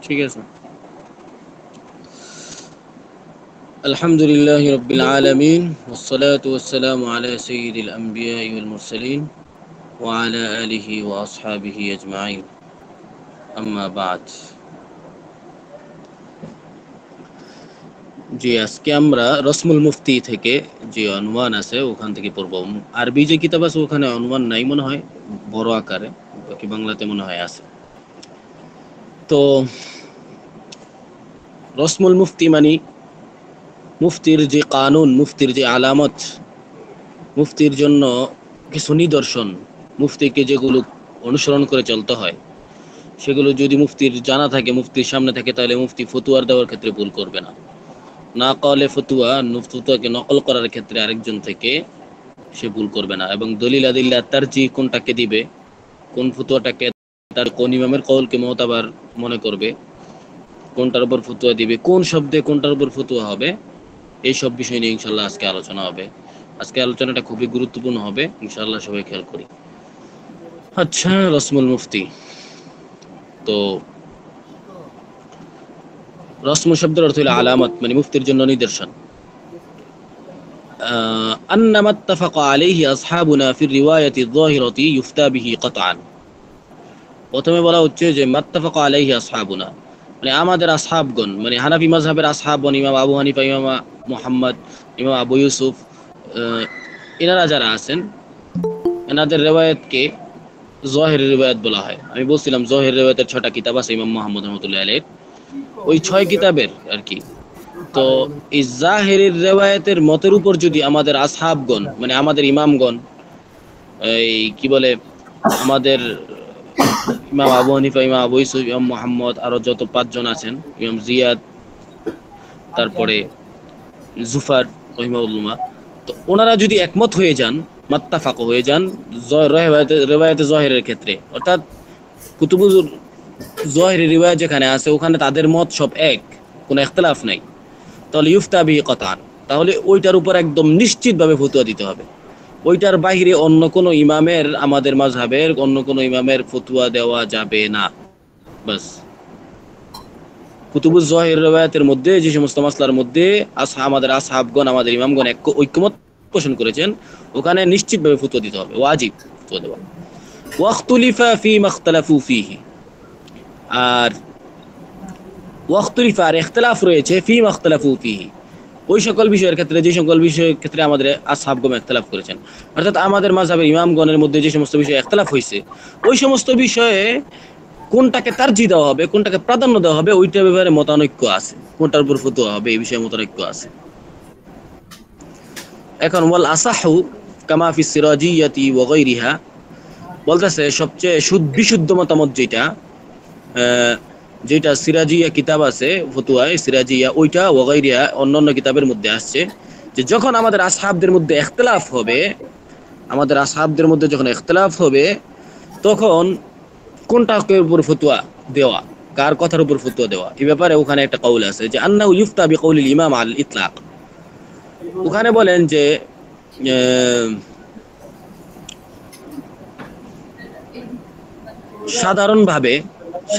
ঠিক আছে। আলহামদুলিল্লাহি রাব্বিল আলামিন ওয়াসসালাতু ওয়াসসালামু আলা সাইয়্যিদিল আমবিয়াই ওয়াল মুরসালিন ওয়া আলা আলিহি ওয়া আসহাবিহি আজমাইন, আম্মা বা'দ। জি, আজকে আমরা রসমুল মুফতি থেকে যে অনওয়ান আছে ওখান থেকে পড়ব। আরবি যে কিতাব আছে ওখানে অনওয়ান নাই মনে হয়, বড় আকারে, বাকি বাংলাতে মনে হয় আছে। তো রসমুল মুফতি মানে মুফতির যে কানুন, মুফতির যে আলামত, মুফতির জন্য কিছু নিদর্শন, মুফতিকে যেগুলো অনুসরণ করে চলতে হয় সেগুলো যদি মুফতির জানা থাকে, মুফতির সামনে থাকে, তাহলে মুফতি ফতুয়ার দেওয়ার ক্ষেত্রে ভুল করবে না। না কলে ফতুয়া, ফতুয়াকে নকল করার ক্ষেত্রে আরেকজন থেকে সে ভুল করবে না। এবং দলিল আদিল্লাহ তারজি কোনটাকে দিবে, কোন ফতুয়াটাকে, তার কোন ইমামের কওলকে মুতাবার মনে করবে, কোনটার উপর ফতুয়া দিবে, কোন শব্দে কোনটার উপর ফতুয়া হবে, এই সব বিষয় নিয়ে ইনশাল্লাহ আজকে আলোচনা হবে। আজকে আলোচনাটা খুবই গুরুত্বপূর্ণ হবে, ইনশাআল্লাহ সবাই খেয়াল করি। আচ্ছা, রসমুল মুফতি। তো রসমু শব্দের অর্থ হলো আলামত, মানে মুফতির জন্য নিদর্শন। আন্নামা ইত্তাফাকা আলাইহি আসহাবুনা ফির রিওয়ায়াতি যাহিরাতি ইফতা বিহি কাতআন। প্রথমে বলা হচ্ছে যে মাত্তাফাকা আলাইহি আসহাবুনা, মানে আমাদের আসহাবগণ, মানে হানাফি মাযহাবের আসহাবগণ, ইমাম আবু হানিফা, ইমাম মুহাম্মদ, ইমাম আবু ইউসুফ, এনারা যারা আছেন, এনাদের রিওয়ায়াতকে জহিরের রিওয়ায়াত বলা হয়। আমি বলছিলাম জহির রিওয়ায়াতের 6টা কিতাব আছে ইমাম মুহাম্মদ রাহমাতুল্লাহি আলাইহি, ওই 6 কিতাবের আর কি। তো এই জাহিরের রিওয়ায়াতের মতের উপর যদি আমাদের আসহাবগণ, মানে আমাদের ইমামগণ, এই কি বলে, আমাদের ইমাম আবু হানিফা, ইমাম আবু ইউসুফ, ইমাম মুহাম্মদ, আরো যত 5 জন আছেন, ইমাম জিয়াদ, তারপরে জুফার রহিমাহুল্লাহ, তো ওনারা যদি একমত হয়ে যান, মাত্তাফাক হয়ে যান রিওয়ায়াতে জহিরের ক্ষেত্রে, অর্থাৎ কুতুবুল জহিরের রিওয়ায়াত যেখানে আছে ওখানে তাদের মত সব এক, কোনো ইখতিলাফ নাই, তাহলে ইফতা বিহি কাতআন, তাহলে ওইটার উপর একদম নিশ্চিতভাবে ফতোয়া দিতে হবে। ওইটার বাইরে অন্য কোনো ইমামের, আমাদের মাযহাবের অন্য কোনো ইমামের ফতোয়া দেওয়া যাবে না। বাস, কুতুবুজ জহির রিওয়ায়াতের মধ্যে যে সমস্ত মাসলার মধ্যে আমাদের আসহাবগণ, আমাদের ইমামগণ ঐক্যমত পোষণ করেছেন, ওখানে নিশ্চিতভাবে ফতোয়া দিতে হবে, ওয়াজিব ফতোয়া দেওয়া। ওয়াখতুলিফা ফীমা ইখতালাফু ফীহি, আর ওয়াখতুলিফা, আর ইখতিলাফ রয়েছে, ফীমা ইখতালাফু ফীহি, ওই সকল বিষয়ের ক্ষেত্রে, যে সকল বিষয়ের ক্ষেত্রে আমাদের আসহাবগণ ইখতিলাফ করেছেন, অর্থাৎ আমাদের মাযহাবের ইমামগণের মধ্যে যে সমস্ত বিষয়ে ইখতিলাফ হয়েছে, ওই সমস্ত বিষয়ে কোনটাকে তারজি দেওয়া হবে, কোনটাকে প্রাধান্য দেওয়া হবে, ওইটার ব্যাপারে মতানৈক্য আছে, কোনটার উপর ফতোয়া হবে এই বিষয়ে মতানৈক্য আছে। এখন ওয়াল আসাহু কামা ফি সিরাজিয়াতি ওয়া গায়রিহা, বলতেছে সবচেয়ে বিশুদ্ধ মতামত যেটা, যেটা সিরাজিয়া কিতাব আছে ফতোয়ায় সিরাজিয়া, ওইটা ওয়া গায়রিহা অন্যান্য কিতাবের মধ্যে আসছে, যে যখন আমাদের আসহাবদের মধ্যে ইখতিলাফ হবে, আমাদের আসহাবদের মধ্যে যখন ইখতিলাফ হবে, তখন কোনটার উপর ফতোয়া দেওয়া, কার কথার উপর ফতোয়া দেওয়া, এই ব্যাপারে ওখানে একটা কওল আছে যে আন্নাহু ইফতা বিকাউলিল ইমাম আল ইতলাক। ওখানে বলেন যে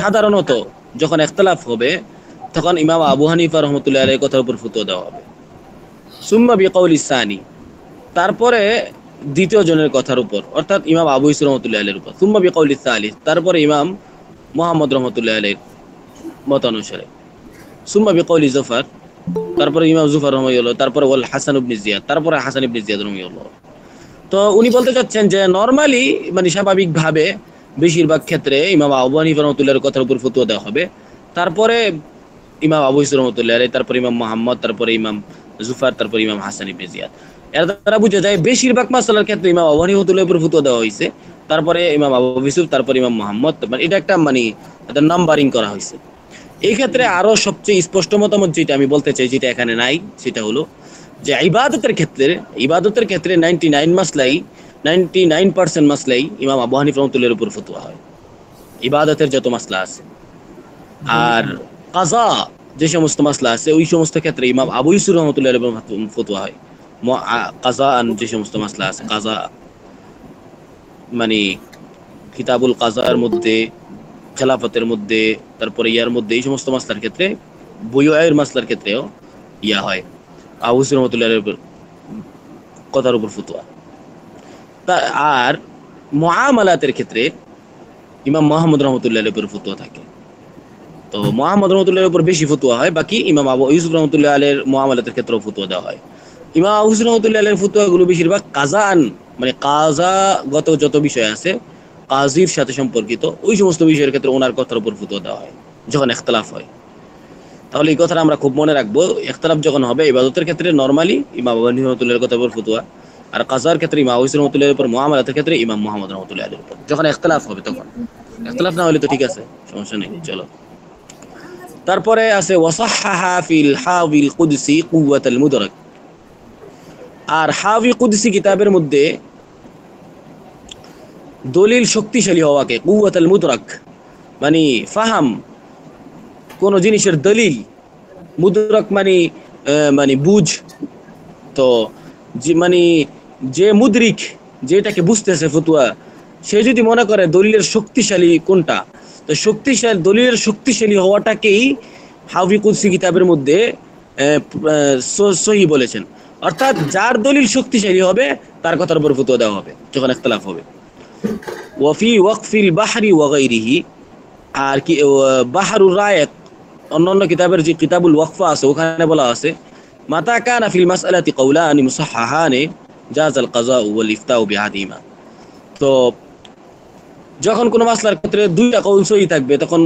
সাধারণত যখন ইখতিলাফ হবে, তখন ইমাম আবু হানিফা রাহমাতুল্লাহি আলাইহির কথার উপর ফতোয়া দেওয়া হবে। সুম্মা বিকাউলিস সানি, তারপরে দ্বিতীয় জনের কথার উপর, অর্থাৎ ইমাম আবু ইউসুফ রাহমাতুল্লাহি আলাইহির উপর। সুম্মা বিকাউলিস সালিস, তারপরে ইমাম মুহাম্মদ রাহমাতুল্লাহি আলাইহির মত অনুসারে। সুম্মা বিকাউলি জুফার, তারপরে ইমাম জুফার রাহমাতুল্লাহ, তারপরে ওয়াল হাসান ইবনে জিয়াদ, তারপরে হাসান ইবনে জিয়াদ রাহমাতুল্লাহ। তো উনি বলতে চাচ্ছেন যে নরমালি, মানে স্বাভাবিকভাবে বেশিরভাগ ক্ষেত্রে ইমাম আবু হানিফা রাহমাতুল্লাহির কথার উপর ফতোয়া দেওয়া হবে, তারপরে ইমাম আবু ইউসুফ রাহমাতুল্লাহি আলাইহি, তারপরে ইমাম মুহাম্মদ, তারপরে ইমাম জুফার, তারপরে ইমাম হাসান ইবনে জিয়াদ। এর দ্বারা বোঝা যায় বেশিরভাগ মাসআলার ক্ষেত্রে ইমাম আবু হানিফা রাহমাতুল্লাহির উপর ফতোয়া দেওয়া হয়েছে, তারপরে ইমাম আবু ইউসুফ, তারপরে ইমাম মুহাম্মদ, মানে এটা একটা মানে এটা নাম্বারিং করা হয়েছে। এই ক্ষেত্রে আরো সবচেয়ে স্পষ্ট মতামত যেটা আমি বলতে চাই, যেটা এখানে নাই, সেটা হলো যে ইবাদতের ক্ষেত্রে 99% মাসলাই ইমাম আবু হানিফা রাহমাতুল্লাহির উপর ফতোয়া হয়, ইবাদতের যত মাসলা আছে। আর কাজা, যে সমস্ত মাসলা আছে, ওই সমস্ত ক্ষেত্রে ইমাম আবু ইউসুফ রাহমাতুল্লাহির উপর ফতোয়া হয়। কাজা, যে সমস্ত মাসলা আছে, কাজা মানে কিতাবুল কাজার মধ্যে খেলাফতের মধ্যে, তারপরে ইয়ার মধ্যে, এই সমস্ত মাসলার ক্ষেত্রে, বইয়ের মাসলার ক্ষেত্রেও ইয়া হয় আবু হুসাইন রহমতুল্লাহ উপর কথার উপর ফতোয়া। আর মুআমালাতের ক্ষেত্রে ইমাম মুহাম্মদ রহমতুল্লাহ উপর ফতোয়া থাকে। তো মুহাম্মদ রহমতুল্লাহর উপর বেশি ফতোয়া হয়, বাকি ইমাম আবু ইউসুফ রহমতুল্লাহ আলাইহির মুআমালাতের ক্ষেত্রেও ফতোয়া দেওয়া হয়। ইমাম আবু হুসাইন রহমতুল্লাহ আলাইহির ফতোয়াগুলো বেশিরভাগ কাজাআন, মানে কাজাগত যত বিষয় আছে কাজীর সাথে সম্পর্কিত, ওই সমস্ত বিষয়ের ক্ষেত্রে ওনার কথার উপর ফতোয়া দেওয়া হয় যখন ইখতিলাফ হয়। তাহলে এই কথাটা আমরা খুব মনে রাখবো, ইখতিলাফ যখন হবে ইবাদতের ক্ষেত্রে নরমালি ইমাম আবু হানিফা রহমতুল্লাহর কথার উপর ফতোয়া, আর কাজার ক্ষেত্রে ইমাম আবু হুসাইন রহমতুল্লাহর উপর, মুআমালাতের ক্ষেত্রে ইমাম মুহাম্মদ রহমতুল্লাহ আলাইহির উপর, যখন ইখতিলাফ হবে তখন। ইখতিলাফ না হলে তো ঠিক আছে, সমস্যা নেই। চলো তারপরে আছে ওয়াসাহহা ফিল হাওয়িল কুদসি কুওয়াতুল মুদরাক। আর হাওয়ি কুদসি কিতাবের মধ্যে দলিল শক্তিশালী হওয়াকে, কুওয়াতুল মুদরাক মানে ফাহাম কোন জিনিসের দলিল, মুদরাক মানে মানে বুঝ, তো মানে যে মুদরিক, যেটাকে বুঝতেছে ফতুয়া, সে যদি মনে করে দলিলের শক্তিশালী কোনটা, তো শক্তিশালী দলিলের শক্তিশালী হওয়াটাকেই হাওয়ি কুদসি কিতাবের মধ্যে সহি বলেছেন। অর্থাৎ যার দলিল শক্তিশালী হবে তার কথার উপর ফতোয়া দেওয়া হবে যখন ইখতিলাফ হবে। ওয়াফি ওয়াকফিল বাহরি ওয়া গায়রিহি, আর কি বাহরুর রায়ক, অন্যান্য কিতাবের যে কিতাবুল ওয়াকফা আছে ওখানে বলা আছে মাতা কানা ফিল মাসআলাতি কাওলানি মুসাহহাহানি জাযাল কাযাউ ওয়াল ইফতাউ বিহাদিমা। তো যখন কোনো মাসলার ক্ষেত্রে দুইটা কওল সহি থাকবে তখন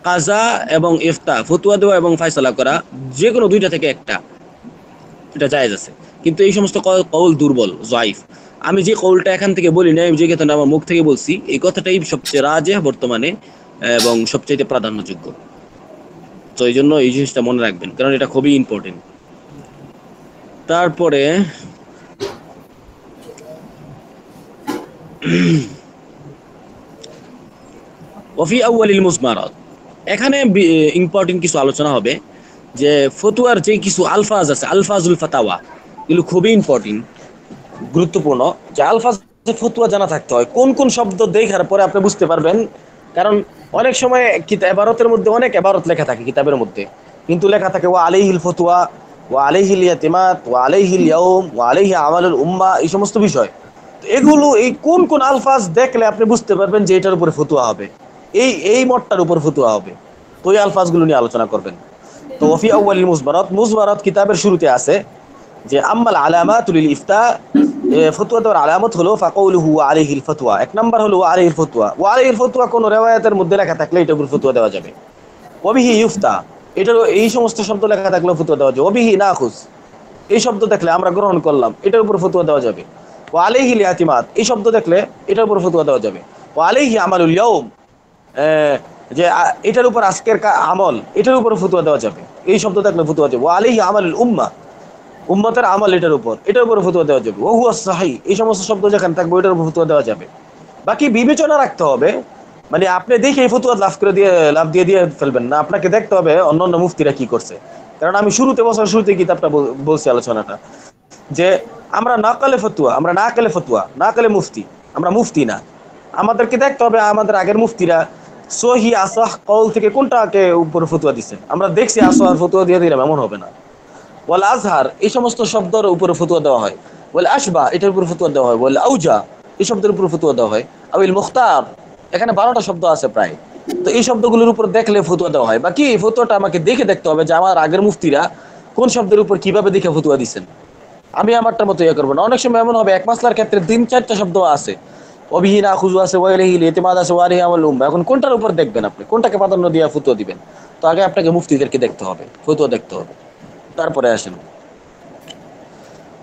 কাজা এবং ইফতা, ফতোয়া দেওয়া এবং ফয়সালা করা, যে কোনো দুইটা থেকে একটা, এটা জায়েজ আছে। কিন্তু এই সমস্ত কওল দুর্বল, যায়িফ। আমি যে কওলটা এখান থেকে বলি না, আমি যে কথাটা আমার মুখ থেকে বলছি, এই কথাটাই সবচেয়ে রাজেহ বর্তমানে এবং সবচেয়ে প্রাধান্যযোগ্য। তো এই জন্য এই জিনিসটা মনে রাখবেন, কারণ এটা খুবই ইম্পর্টেন্ট। তারপরে ওয়াফি আউয়ালিল মুসমারাত, এখানে ইম্পর্টেন্ট কিছু আলোচনা হবে যে ফতুয়ার যে কিছু আলফাজ আছে, আলফাজুল ফাতাওয়া, এগুলো খুবই ইম্পর্টেন্ট, গুরুত্বপূর্ণ। যে আলফাজ ফতুয়া জানা থাকতে হয়, কোন কোন শব্দ দেখার পরে আপনি বুঝতে পারবেন। কারণ অনেক সময় ইবারতের মধ্যে অনেক ইবারত লেখা থাকে কিতাবের মধ্যে, কিন্তু লেখা থাকে ওয়া আলাইহিল ফতুয়া, ওয়া আলাইহিল ইয়াতিমাত, ওয়া আলাইহিল ইয়াউম, ওয়া আলাইহি আমালুল উম্মাহ, এই সমস্ত বিষয়। তো এগুলো এই কোন কোন আলফাজ দেখলে আপনি বুঝতে পারবেন যে এটার উপরে ফতুয়া হবে, এই মতটার উপর ফতুয়া হবে। তো এই আলফাজগুলো নিয়ে আলোচনা করবেন। তো ওয়াফি আউয়ালিল মুসবারাত, মুসবারাত কিতাবের শুরুতে আছে যে আম্মাল আলামাতুল ইফতা, ফতোয়া দেওয়ার আলামত হলো ফাকাউলুহু ওয়া আলাইহিল ফতোয়া। এক নাম্বার হলো ওয়া আলাইহিল ফতোয়া। ওয়া আলাইহিল ফতোয়া কোন রিওয়ায়াতের মধ্যে লেখা থাকলে এটার উপর ফতোয়া দেওয়া যাবে। ওয়াবিহি ইফতা, এটারও এই সমস্ত শব্দ লেখা থাকলে ফতোয়া দেওয়া যাবে। ওয়াবিহি নাখুজ, এই শব্দ দেখলে আমরা গ্রহণ করলাম, এটার উপর ফতোয়া দেওয়া যাবে। ওয়া আলাইহিল ইয়াতিমাত, এই শব্দ দেখলে এটার উপর ফতোয়া দেওয়া যাবে। ওয়া আলাইহি আমালুল ইয়াউম, যে এটার উপর আজকের আমল, এটার উপর ফতোয়া দেওয়া যাবে, এই শব্দ দেখলে ফতোয়া যাবে। ওয়া আলাইহি আমালুল উম্মাহ, উম্মতের আমল এটার উপর ফতোয়া দেওয়া যাবে। ওয়া হুয়া সাহিহ, এই সমস্ত শব্দ যেখানে থাকবে এটার উপর ফতোয়া দেওয়া যাবে। বাকি বিবেচনা রাখতে হবে, মানে আপনি দেখে এই ফতোয়া লাভ দিয়ে ফেলবেন না, আপনাকে দেখতে হবে অন্যান্য মুফতিরা কি করছে। কারণ আমি বছর শুরুতে কিতাবটা বলছি, আলোচনাটা, যে আমরা নাকালে ফতোয়া, নাকালে মুফতি, আমরা মুফতি না। আমাদেরকে দেখতে হবে আমাদের আগের মুফতিরা সহি আসাহ কওল থেকে কোনটাকে উপর ফতোয়া দিচ্ছেন। আমরা দেখছি আসাহ ফতোয়া দিয়ে দিলাম, এমন হবে না। ওয়াল আজহার, এই সমস্ত শব্দের উপরে ফতোয়া দেওয়া হয়। ওয়াল আশবা, এটার উপর ফতোয়া দেওয়া হয়। ওয়াল আউজা, এই শব্দের উপর ফতোয়া দেওয়া হয়। আবিল মুখতার, এখানে 12টা শব্দ আছে প্রায়। তো এই শব্দগুলোর উপর দেখলে ফতোয়া দেওয়া হয়। বাকি এই ফতোয়াটা আমাকে দেখে দেখতে হবে যে আমার আগের মুফতিরা কোন শব্দের উপর কিভাবে দেখে ফতোয়া দিচ্ছেন। আমি আমারটার মতো ইয়ে করবো না। অনেক সময় এমন হবে এক মাসলার ক্ষেত্রে 3-4টা শব্দ আছে, ওয়াবিহি নাখুজু আছে, ওয়া আলাইহিল ইতিমাদ আছে, ওয়া আলাইহি আমালুল উম্মাহ। এখন কোনটার উপর দেখবেন আপনি, কোনটাকে প্রাধান্য দিয়ে ফতোয়া দিবেন? তো আগে আপনাকে মুফতিদেরকে দেখতে হবে, ফতোয়া দেখতে হবে, তারপরে আসেন।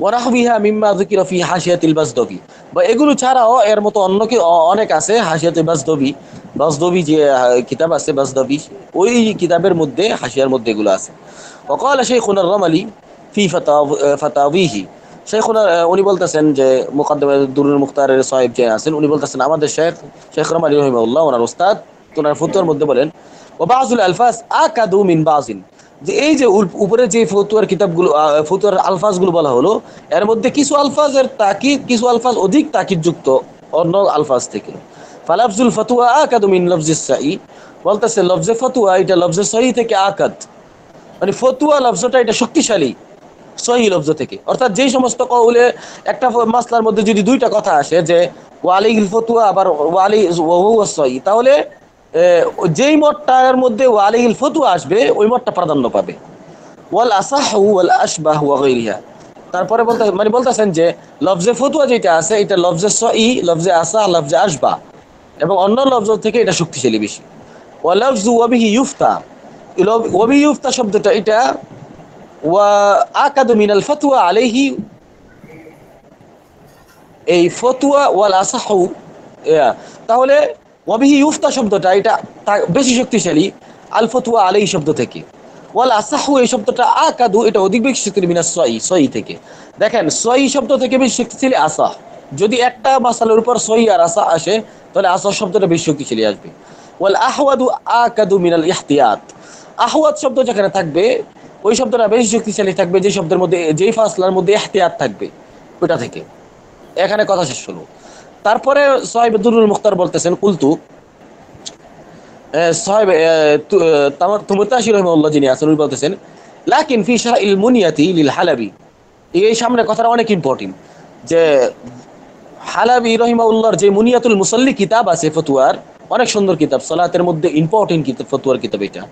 ওয়ারাহবিহা মিম্মা যুকিরা ফি হাশিয়াতিল বাজদবি, বা এগুলো ছাড়াও এর মতো অন্য কি অনেক আছে। হাশিয়াতুল বাজদবি যে কিতাব আছে বাজদবি, ওই কিতাবের মধ্যে হাশিয়ার মধ্যে এগুলো আছে। ওয়াকাল শাইখুনা রামালি ফি ফাতাওয়িহি, শাইখুনা উনি বলতেছেন যে মুকদ্দমা দুরুল মুখতারের সাহেব যে আছেন, উনি বলতেছেন আমাদের শেখ রামালি রাহিমাহুল্লাহ, ওনার উস্তাদ, ওনার ফতোয়ার মধ্যে বলেন ওয়া বাযুল আলফাজ আকাদু মিন বাযিন, যে এই যে উপরে যে ফতুয়ার কিতাবগুলো, ফতুয়ার আলফাজগুলো বলা হলো, এর মধ্যে কিছু আলফাজের তাকিদ, কিছু আলফাজ অধিক তাকিদ যুক্ত অন্য আলফাজ থেকে। ফালাফজুল ফতুয়া আকাদু মিন লফজিস সাই, বলতেছে লফজে ফতুয়া এটা লফজে সহি থেকে আকাদ, মানে ফতুয়া লফজটা এটা শক্তিশালী সহি লফজ থেকে। অর্থাৎ যেই সমস্ত কওলে একটা মাসলার মধ্যে যদি দুইটা কথা আসে যে ওয়ালাইহিল ফতুয়া আবার ওয়ালি ওয়া সহি, তাহলে যেই মতটার মধ্যে ওয়ালাইহিল ফতুয়া আসবে ওই মতটা প্রাধান্য পাবে। ওয়াল আসাহু ওয়াল আশবাহ ওয়া গায়রিহা, তারপরে বলতেছেন যে লফজে ফতুয়া যেটা আছে এটা লফজে সহি, লফজে আসাহ, লফজে আশবাহ এবং অন্য লফজ থেকে এটা শক্তিশালী বেশি। ওয়া লফজু ওয়া বিহি ইউফতা, ওয়া বিহি ইউফতা শব্দটা এটা ওয়া আকাদু মিনাল ফতওয়া আলাইহি, এই ফতওয়া ওয়াল আসাহু, তাহলে ওয়া বিহি ইউফতা শব্দটা এটা বেশি শক্তিশালী আল ফতওয়া আলাইহি শব্দ থেকে। ওয়াল আসাহু এই শব্দটা আকাদু এটা অধিক বেশি শক্তিশালী মিনাস সহি, সহি থেকে। দেখেন সহি শব্দ থেকে বেশি শক্তিশালী আসাহ, যদি একটা মাসালার উপর সহি আর আসাহ আসে তাহলে আসাহ শব্দটা বেশি শক্তিশালী আসবে। ওয়াল আহওয়াদু আকাদু মিনাল ইহতিয়াত, আহওয়াদ শব্দ যেখানে থাকবে ওই শব্দটা বেশি শক্তিশালী থাকবে যে শব্দের মধ্যে, যেই ফাসলার মধ্যে ইহতিয়াত থাকবে ওটা থেকে। এখানে কথা শেষ হলো। তারপরে সাহেব দুরুল মুখতার বলতেছেন কুলতু, সাহেব তুমতাশি রাহিমাহুল্লাহ যিনি আছেন উনি বলতেছেন লাকিন ফি শাইল মুনিয়াতি লিল হালাবি, এই সামনে কথাটা অনেক ইম্পর্টেন্ট, যে হালাবি রাহিমাহুল্লাহর যে মুনিয়াতুল মুসাল্লি কিতাব আছে ফতোয়ার, অনেক সুন্দর কিতাব, সালাতের মধ্যে ইম্পর্টেন্ট কিতাব, ফতোয়ার কিতাব এটা।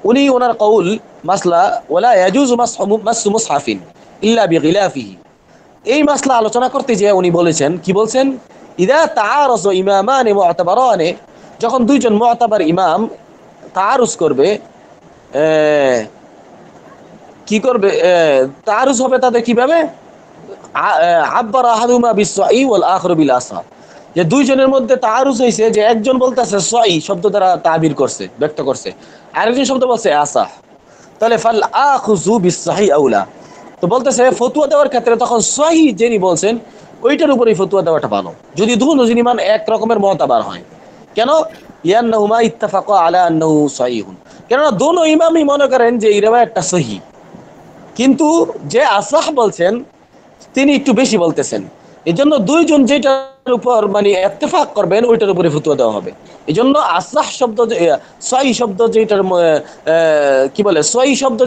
উনি ওনার কৌল মাসলা ওয়ালা ইয়াজুজু মাসু মুসহাফিন ইল্লা বিগিলাফিহি, এই মাসলা আলোচনা করতে যে উনি বলেছেন, কি বলছেন, ইদা তাআরাযা ইমামানে মু'তাবারানে, যখন দুইজন মু'তাবার ইমাম তাআরুজ করবে, কি করবে, তাআরুজ হবে তাদের কিভাবে, আব্বারা আহাদুমা বিসসাই ওয়াল আখরু বিল আসা, যে দুইজনের মধ্যে তাআরুজ হইছে, যে একজন বলতেছে সহি শব্দ দ্বারা তাবির করছে, ব্যক্ত করছে, আরেকজন শব্দ বলছে আসা, তাহলে ফাল আখুযু বিসসাহি আউলা, তো বলতেছে ফতোয়া দেওয়ার ক্ষেত্রে তখন সহি যিনি বলছেন ওইটার উপরেই ফতোয়া দেওয়াটা ভালো, যদি দুজন ইমাম এক রকমের মুতাবার হয়। কেন, ইয়ান্নাহুমা ইত্তাফাকা আলা আন্নাহু সহিহুন, কেননা দোনো ইমামই মনে করেন যে এই riwayatটা সহি, কিন্তু যে আসাহ বলছেন তিনি একটু বেশি বলতেছেন, এজন্য দুইজন যেটার উপর মানে ইত্তেফাক করবেন ওইটার উপরে ফতোয়া দেওয়া হবে। এজন্য আসাহ শব্দ, সহি শব্দ যেটার কি বলে, সহি শব্দ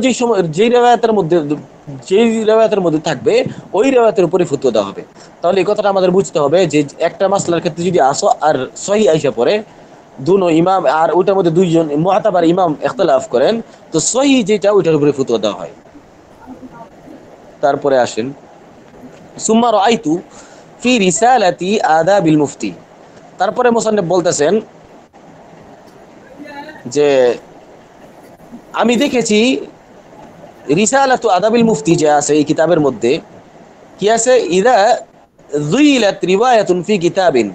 যেই রিওয়ায়াতের মধ্যে থাকবে ওই রিওয়ায়াতের উপরে ফতোয়া দেওয়া হবে। তাহলে এই কথাটা আমাদের বুঝতে হবে যে একটা মাসলার ক্ষেত্রে যদি আসো আর সহি আইসা পড়ে দুনো ইমাম আর ওইটার মধ্যে দুইজন মুতাবার ইমাম ইখতিলাফ করেন, তো সহি যেটা ওইটার উপরে ফতোয়া দেওয়া হয়। তারপরে আসেন সুম্মা রাআইতু ফি রিসালাতি আদাবিল মুফতি, তারপরে মুসান্নিফ বলতেছেন যে আমি দেখেছি রিসালাতু আদাবিল মুফতি যে আছে এই কিতাবের মধ্যে কি আছে, ইদা যুইলাত রিওয়ায়াতুন ফি কিতাবিন,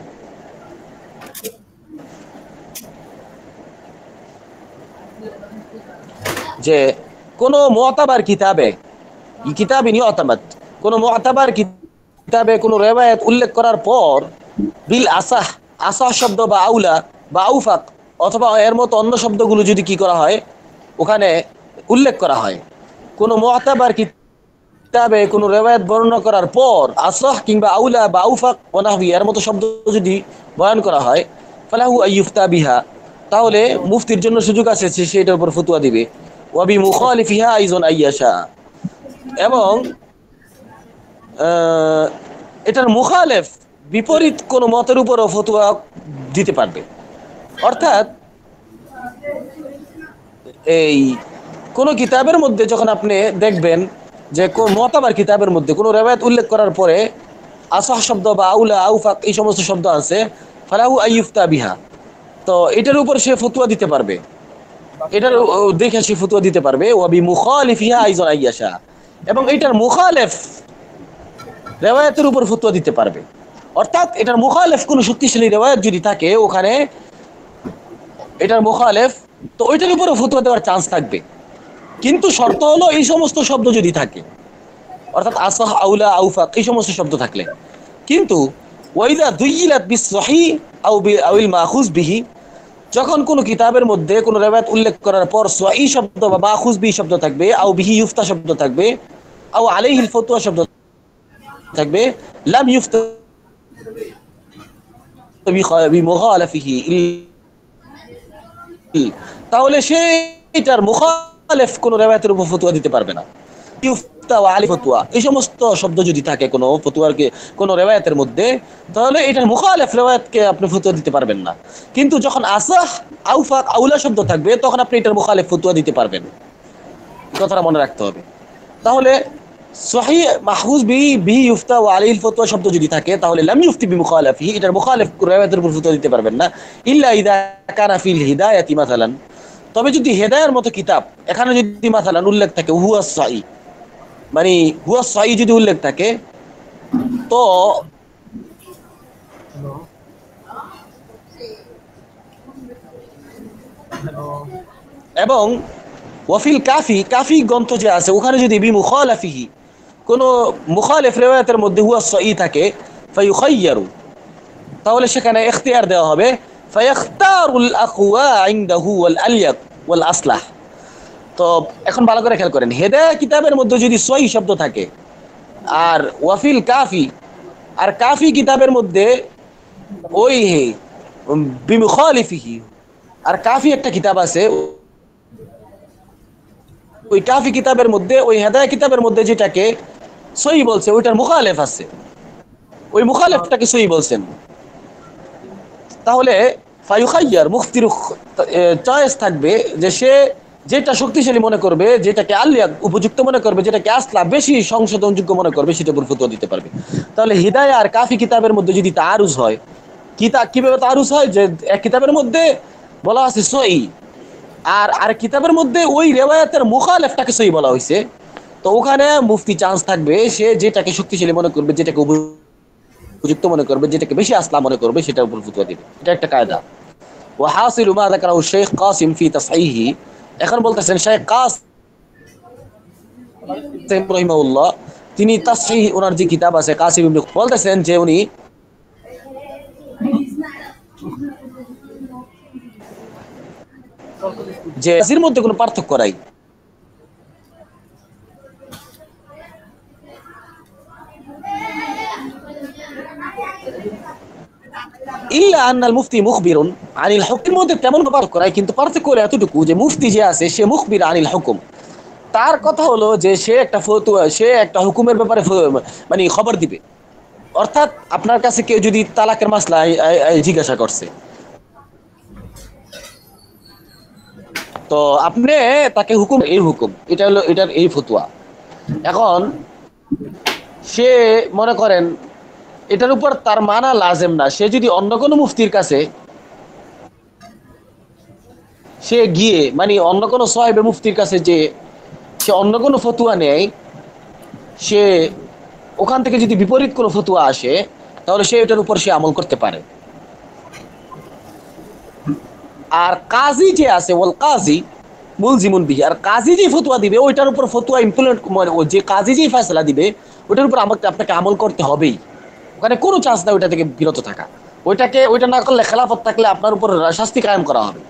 যে কোন মুতাবার কিতাবে, কিতাবিন ইউতামাদ, কোন মুতাবার কিতাবে কোন রিওয়ায়াত উল্লেখ করার পর বিল আসাহ, আসাহ শব্দ বা আউলা বা আউফাক অথবা এর মতো অন্য শব্দগুলো যদি কি করা হয় ওখানে উল্লেখ করা হয়, কোন মুতাবার কিতাবে কোন রিওয়ায়াত বর্ণনা করার পর আসাহ কিংবা আউলা বা আউফাক ওয়া নাহবি এর মতো শব্দ যদি বয়ান করা হয়, ফালাহু আইয়ুফতা বিহা, তাহলে মুফতির জন্য সুযোগ আছে যে সেটার উপর ফতোয়া দিবে, ওয়া বি মুখালিফিহা আইজন আইয়াশা, এবং এটার মুখালেফ বিপরীত কোন মতের উপরও ফতোয়া দিতে পারবে। অর্থাৎ এই কোন কিতাবের মধ্যে যখন আপনি দেখবেন যে কোন মুতাবার কিতাবের মধ্যে কোন রিওয়ায়াত উল্লেখ করার পরে আসাহ শব্দ বা আউলা আউফাক এই সমস্ত শব্দ আছে, ফালাহু আইয়ুফতা বিহা, তো এটার উপর সে ফতোয়া দিতে পারবে, এটার দেখে সে ফতোয়া দিতে পারবে, ওয়া বি মুখালিফিহা আইজন আইয়াশা, এবং এটার মুখালেফ রিওয়ায়াতের উপর ফতোয়া দিতে পারবে। অর্থাৎ এটার মুখালেফ কোন শক্তিশালী রিওয়ায়াত যদি থাকে ওখানে এটার মুখালেফ, তো ওইটার উপরে ফতোয়া দেওয়ার চান্স থাকবে, কিন্তু শর্ত হলো এই সমস্ত শব্দ যদি থাকে, অর্থাৎ আসাহ আউলা আউফাক এই সমস্ত শব্দ থাকলে। কিন্তু ওয়াইদা দুইলাত বিসহি আউল মাখুজ বিহি, যখন কোন কিতাবের মধ্যে কোন রিওয়ায়াত উল্লেখ করার পর সহি শব্দ বা মাখুজ বিহি শব্দ থাকবে, আও বিহি ইউফতা শব্দ থাকবে, আও আলাইহিল ফতওয়া শব্দ থাকবে, লাম ইউফতা বিমুখালাফিহি, তাহলে সে এটার মুখালেফ কোন রিওয়ায়াতের উপর ফতোয়া দিতে পারবে না। ইফতা ওয়া আলি ফতোয়া, এই সমস্ত শব্দ যদি থাকে কোনো ফতোয়ারকে কোন রিওয়ায়াতের মধ্যে, তাহলে এটার মুখালেফ রিওয়ায়াতকে আপনি ফতোয়া দিতে পারবেন না। কিন্তু যখন আসাহ, আউফাক, আউলা শব্দ থাকবে তখন আপনি এটার মুখালেফ ফতোয়া দিতে পারবেন। কথাটা মনে রাখতে হবে। তাহলে সহিহ মাহফুজ বি ইফতা ওয়া আলিল ফতোয়া শব্দ যদি থাকে, তাহলে লাম ইফতি বিমুখালাফিহি, এটার মুখালেফ রিওয়ায়াতের উপর ফতোয়া দিতে পারবেন না। ইল্লা ইযা কানা ফিল হিদায়াতি মাসালান, তবে যদি হেদায়ার মতো কিতাব এখানে যদি মাসালান উল্লেখ থাকে হুয়া সহিহ, মানে হুয়া সহিহ যদি উল্লেখ থাকে, তো এবং ওয়াফিল কাফি, কাফি গ্রন্থ যে আছে ওখানে যদি বিমুখালাফিহি কোন মুখালিফ রিওয়ায়াতের মধ্যে হুয়া সহিহ থাকে, ফায়ুখায়্যারু, তাহলে সেখানে ইখতিয়ার দেওয়া হবে, ফায়াখতারুল আকওয়া ইনদাহু ওয়াল আলিয়াক ওয়াল আসলাহ। তো এখন ভালো করে খেয়াল করেন, হেদায়া কিতাবের মধ্যে যদি সহিহ শব্দ থাকে, আর ওয়াফিল কাফি, আর কাফি কিতাবের মধ্যে ওই বিমুখালিফিহি, আর কাফি একটা কিতাব আছে, ওই কাফি কিতাবের মধ্যে ওই হেদায়া কিতাবের মধ্যে যেটাকে সহিহ বলছে ওইটার মুখালেফ আছে, ওই মুখালেফটাকে সহিহ বলছেন, তাহলে ফায়ুখায়্যার, মুফতির চয়েস থাকবে যে সে যেটা শক্তিশালী মনে করবে, যেটাকে আলিয়াক উপযুক্ত মনে করবে, যেটাকে আসলা বেশি সংশোধনযোগ্য মনে করবে, সেটার উপর ফতোয়া দিতে পারবে। তাহলে হিদায়া আর কাফি কিতাবের মধ্যে যদি তাআরুজ হয়, কিভাবে তাআরুজ হয়, যে এক কিতাবের মধ্যে বলা আছে সহিহ, আর কিতাবের মধ্যে ওই রিওয়ায়াতের মুখালেফটাকে সহিহ বলা হয়েছে, তো ওখানে মুফতি চান্স থাকবে সে যেটাকে শক্তিশালী মনে করবে, যেটাকে উপযুক্ত মনে করবে, যেটাকে বেশি আসলা মনে করবে, সেটার উপর ফতোয়া দিবে। এটা একটা কায়দা। ওয়া হাসিলু মা যাকারাহু শেখ কাসিম ফি তাসহিহি, এখন বলতেছেন শেখ কাসিম রাহিমাহুল্লাহ, তিনি তাসহিহ, ওনার যে কিতাব আছে কাসিম ইবনে, বলতেছেন যে উনি যে এর মধ্যে কোনো পার্থক্য নাই, ইল্লা আন্নাল মুফতি মুখবিরুন আনিল হুকমের মধ্যে তেমন পার্থক্য নাই, কিন্তু পার্থক্য হলো এতটুকু যে মুফতি যে আছে সে মুখবির আনিল হুকুম, তার কথা হলো যে সে একটা ফতোয়া, সে একটা হুকুমের ব্যাপারে মানে খবর দিবে। অর্থাৎ আপনার কাছে কেউ যদি তালাকের মাসলা জিজ্ঞাসা করছে, তো আপনি তাকে হুকুম, এই হুকুম এটা হলো, এটার এই ফতোয়া, এখন সে মনে করেন এটার উপর তার মানা লাজেম না, সে যদি অন্য কোনো মুফতির কাছে সে গিয়ে, মানে অন্য কোনো সাহেবে মুফতির কাছে যে সে অন্য কোনো ফতোয়া নেয়, সে ওখান থেকে যদি বিপরীত কোনো ফতোয়া আসে, তাহলে সে এটার উপর সে আমল করতে পারে। আর কাজী যে আছে, ওয়াল কাজী মুলজিমুন বিহি, আর কাজী যে ফতোয়া দিবে ওইটার উপর ফতোয়া ইমপ্লিমেন্ট, মানে যে কাজী যে ফয়সালা দিবে ওইটার উপর আপনাকে আমল করতে হবেই, ওখানে কোনো চান্স নাই ওইটা থেকে বিরত থাকা। ওইটা না করলে, খেলাফত থাকলে আপনার উপর শাস্তি কায়েম করা হবে।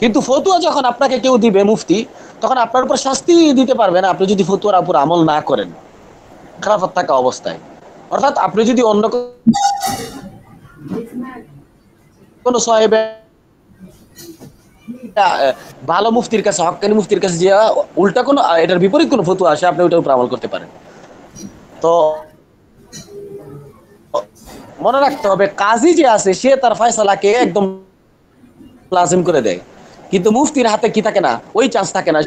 কিন্তু ফতোয়া যখন আপনাকে কেউ দিবে মুফতি, তখন আপনার উপর শাস্তি দিতে পারবে না আপনি যদি ফতোয়ার উপর আমল না করেন খেলাফত থাকা অবস্থায়। অর্থাৎ আপনি যদি অন্য কোনো সাহেব ভালো মুফতির কাছে, হক্কানি মুফতির কাছে যে উল্টা কোনো এটার বিপরীত কোনো ফতোয়া আসে, আপনি ওইটার উপর আমল করতে পারেন। তো মনে রাখতে হবে, কাজী যে আছে সে তার ফয়সালাকে একদম লাজিম করে দেয়, কিন্তু মুফতির হাতে কি থাকে না, ওই চান্স থাকে না,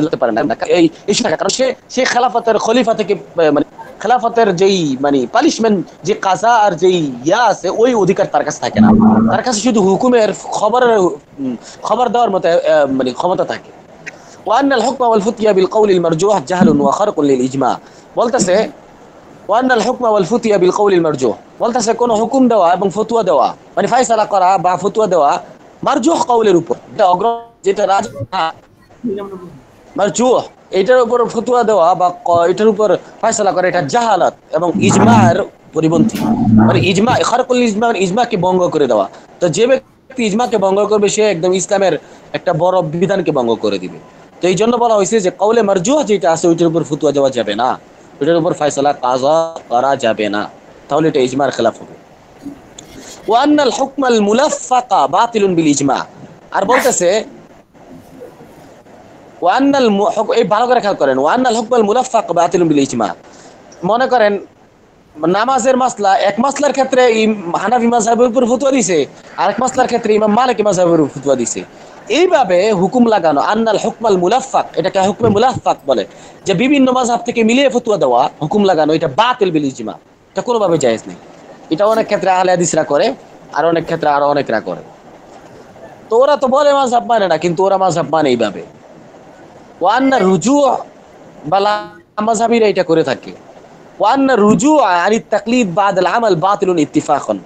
যেতে পারে না এই ইস্যু থাকে, কারণ সে খেলাফতের খলিফা থেকে, মানে খেলাফতের যেই মানে পানিশমেন্ট, যে কাজা আর যেই ইয়া আছে, ওই অধিকার তার কাছে থাকে না, তার কাছে শুধু হুকুমের খবর দেওয়ার মতো মানে ক্ষমতা থাকে। ওয়ান্নাল হুকমা ওয়াল ফুতিয়া বিল কওলিল মারজুহ জাহলুন ওয়া খারকুন লিল ইজমা, বলতেছে ওয়ান্নাল হুকমা ওয়াল ফুতিয়া বিল কওলিল মারজুহ, বলতেছে কোন হুকুম দেওয়া এবং ফতোয়া দেওয়া, মানে ফয়সালা করা বা ফতোয়া দেওয়া মারজুহ কওলের উপর, যেটা মারজুহ, এটার উপর ফতোয়া দেওয়া বা এটার উপর ফয়সালা করা, এটা জাহালাত এবং ইজমার পরিপন্থী, মানে ইজমা, খারকুল ইজমা মানে ইজমাকে ভঙ্গ করে দেওয়া। তো যে ব্যক্তি ইজমাকে ভঙ্গ করবে সে একদম ইসলামের একটা বড় বিধানকে ভঙ্গ করে দিবে। তো এই জন্য বলা হয়েছে যে কওলে মারজুহ যেটা আছে ওইটার উপর ফতোয়া দেওয়া যাবে না, ওইটার উপর ফয়সালা কাজা করা যাবে না, তাহলে এটা ইজমার খেলাফ হবে। ওয়ান্নাল হুকমাল মুলাফফাকা বাতিলুন বিল ইজমা। আর বলতেছে এই ভালো করে খেয়াল করেন, ওয়ান্নাল হুকমাল মুলাফফাক বাতিলুন বিল ইজমা। মনে করেন নামাজের মাসলা, এক মাসলার ক্ষেত্রে হানাফি মাযহাবের উপর ফতোয়া দিছে, আরেক মাসলার ক্ষেত্রে ইমাম মালিকি মাযহাবের উপর ফতোয়া দিছে। এইভাবে হুকুম লাগানো, আন্নাল হুকমাল মুলাফফাক, এটাকে হুকমে মুলাফফাক বলে, যে বিভিন্ন মাযহাব থেকে মিলিয়ে ফতোয়া দেওয়া, হুকুম লাগানো, এটা বাতিল বিল ইজমা, এটা কোনোভাবে জায়েজ নেই। এটা অনেক ক্ষেত্রে আহলে হাদিসরা করে, আর অনেক ক্ষেত্রে আরো অনেকরা করে। তো ওরা তো বলে মাযহাব মানে না, কিন্তু ওরা মাযহাব মানে এইভাবে। ওয়ান্না রুজু বালা, মাযহাবিরা এটা করে থাকে। ওয়ান্না রুজু আনি তাকলিদ বাদাল আমাল বাতিলুন ইত্তিফাকান,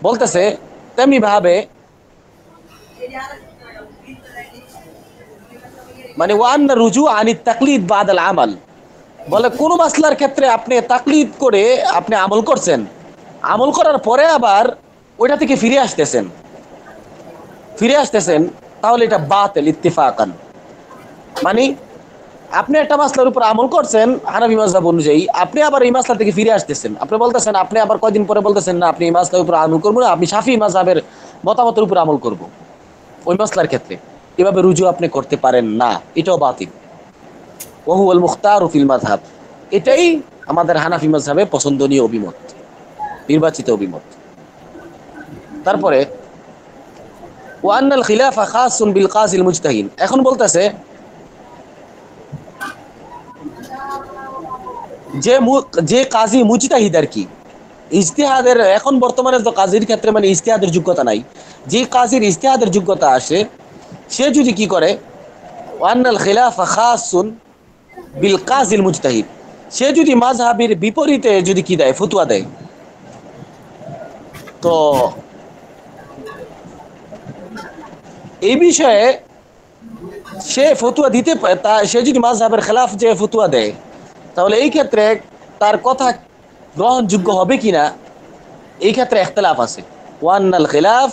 বলতেছে তেমনি ভাবে, মানে ওয়ান্না রুজু আনি তাকলিদ বাদাল আমাল, বলে কোন মাসলার ক্ষেত্রে আপনি তাকলিদ করে আপনি আমল করছেন, আমল করার পরে আবার ওইটা থেকে ফিরে আসতেছেন, তাহলে এটা বাতিল ইত্তিফাকান। মানে আপনি একটা মাসলার উপর আমল করছেন হানাফি মাযহাব অনুযায়ী, আপনি আবার এই মাসলা থেকে ফিরে আসতেছেন, আপনি বলতেছেন, আপনি আবার কয়দিন পরে বলতেছেন না আপনি এই মাসলার উপর আমল করবো না, আপনি শাফিঈ মাযহাবের মতামতের উপর আমল করব ওই মাসলার ক্ষেত্রে, এভাবে রুজু আপনি করতে পারেন না, এটাও বাতিল। ওয়া হুয়াল মুখতারু ফিল মাযহাব, এটাই আমাদের হানাফি মাযহাবে পছন্দনীয় অভিমত, নির্বাচিত অভিমত। তারপরে ওয়া আন্নাল খিলাফা খাসুন বিল কাযিল মুজতাহিদ, এখন বলতেছে যে কাজী মুজতাহিদ আর কি, ইজতিহাদের, এখন বর্তমানে তো কাজীর ক্ষেত্রে মানে ইজতিহাদের যোগ্যতা নাই, যে কাজীর ইজতিহাদের যোগ্যতা আসে, সে যদি কি করে, ওয়ান্নাল খিলাফা খাসুন বিল কাযিল মুজতাহিদ, সে যদি মাযহাবের বিপরীতে যদি কি দেয়, ফতোয়া দেয়, তো এই বিষয়ে সে ফতোয়া দিতে, সে যদি মাযহাবের খেলাফ যে ফতোয়া দেয়, তাহলে এই ক্ষেত্রে তার কথা গ্রহণযোগ্য হবে কিনা, এই ক্ষেত্রে ইখতিলাফ আছে। ওয়ান্নাল খিলাফ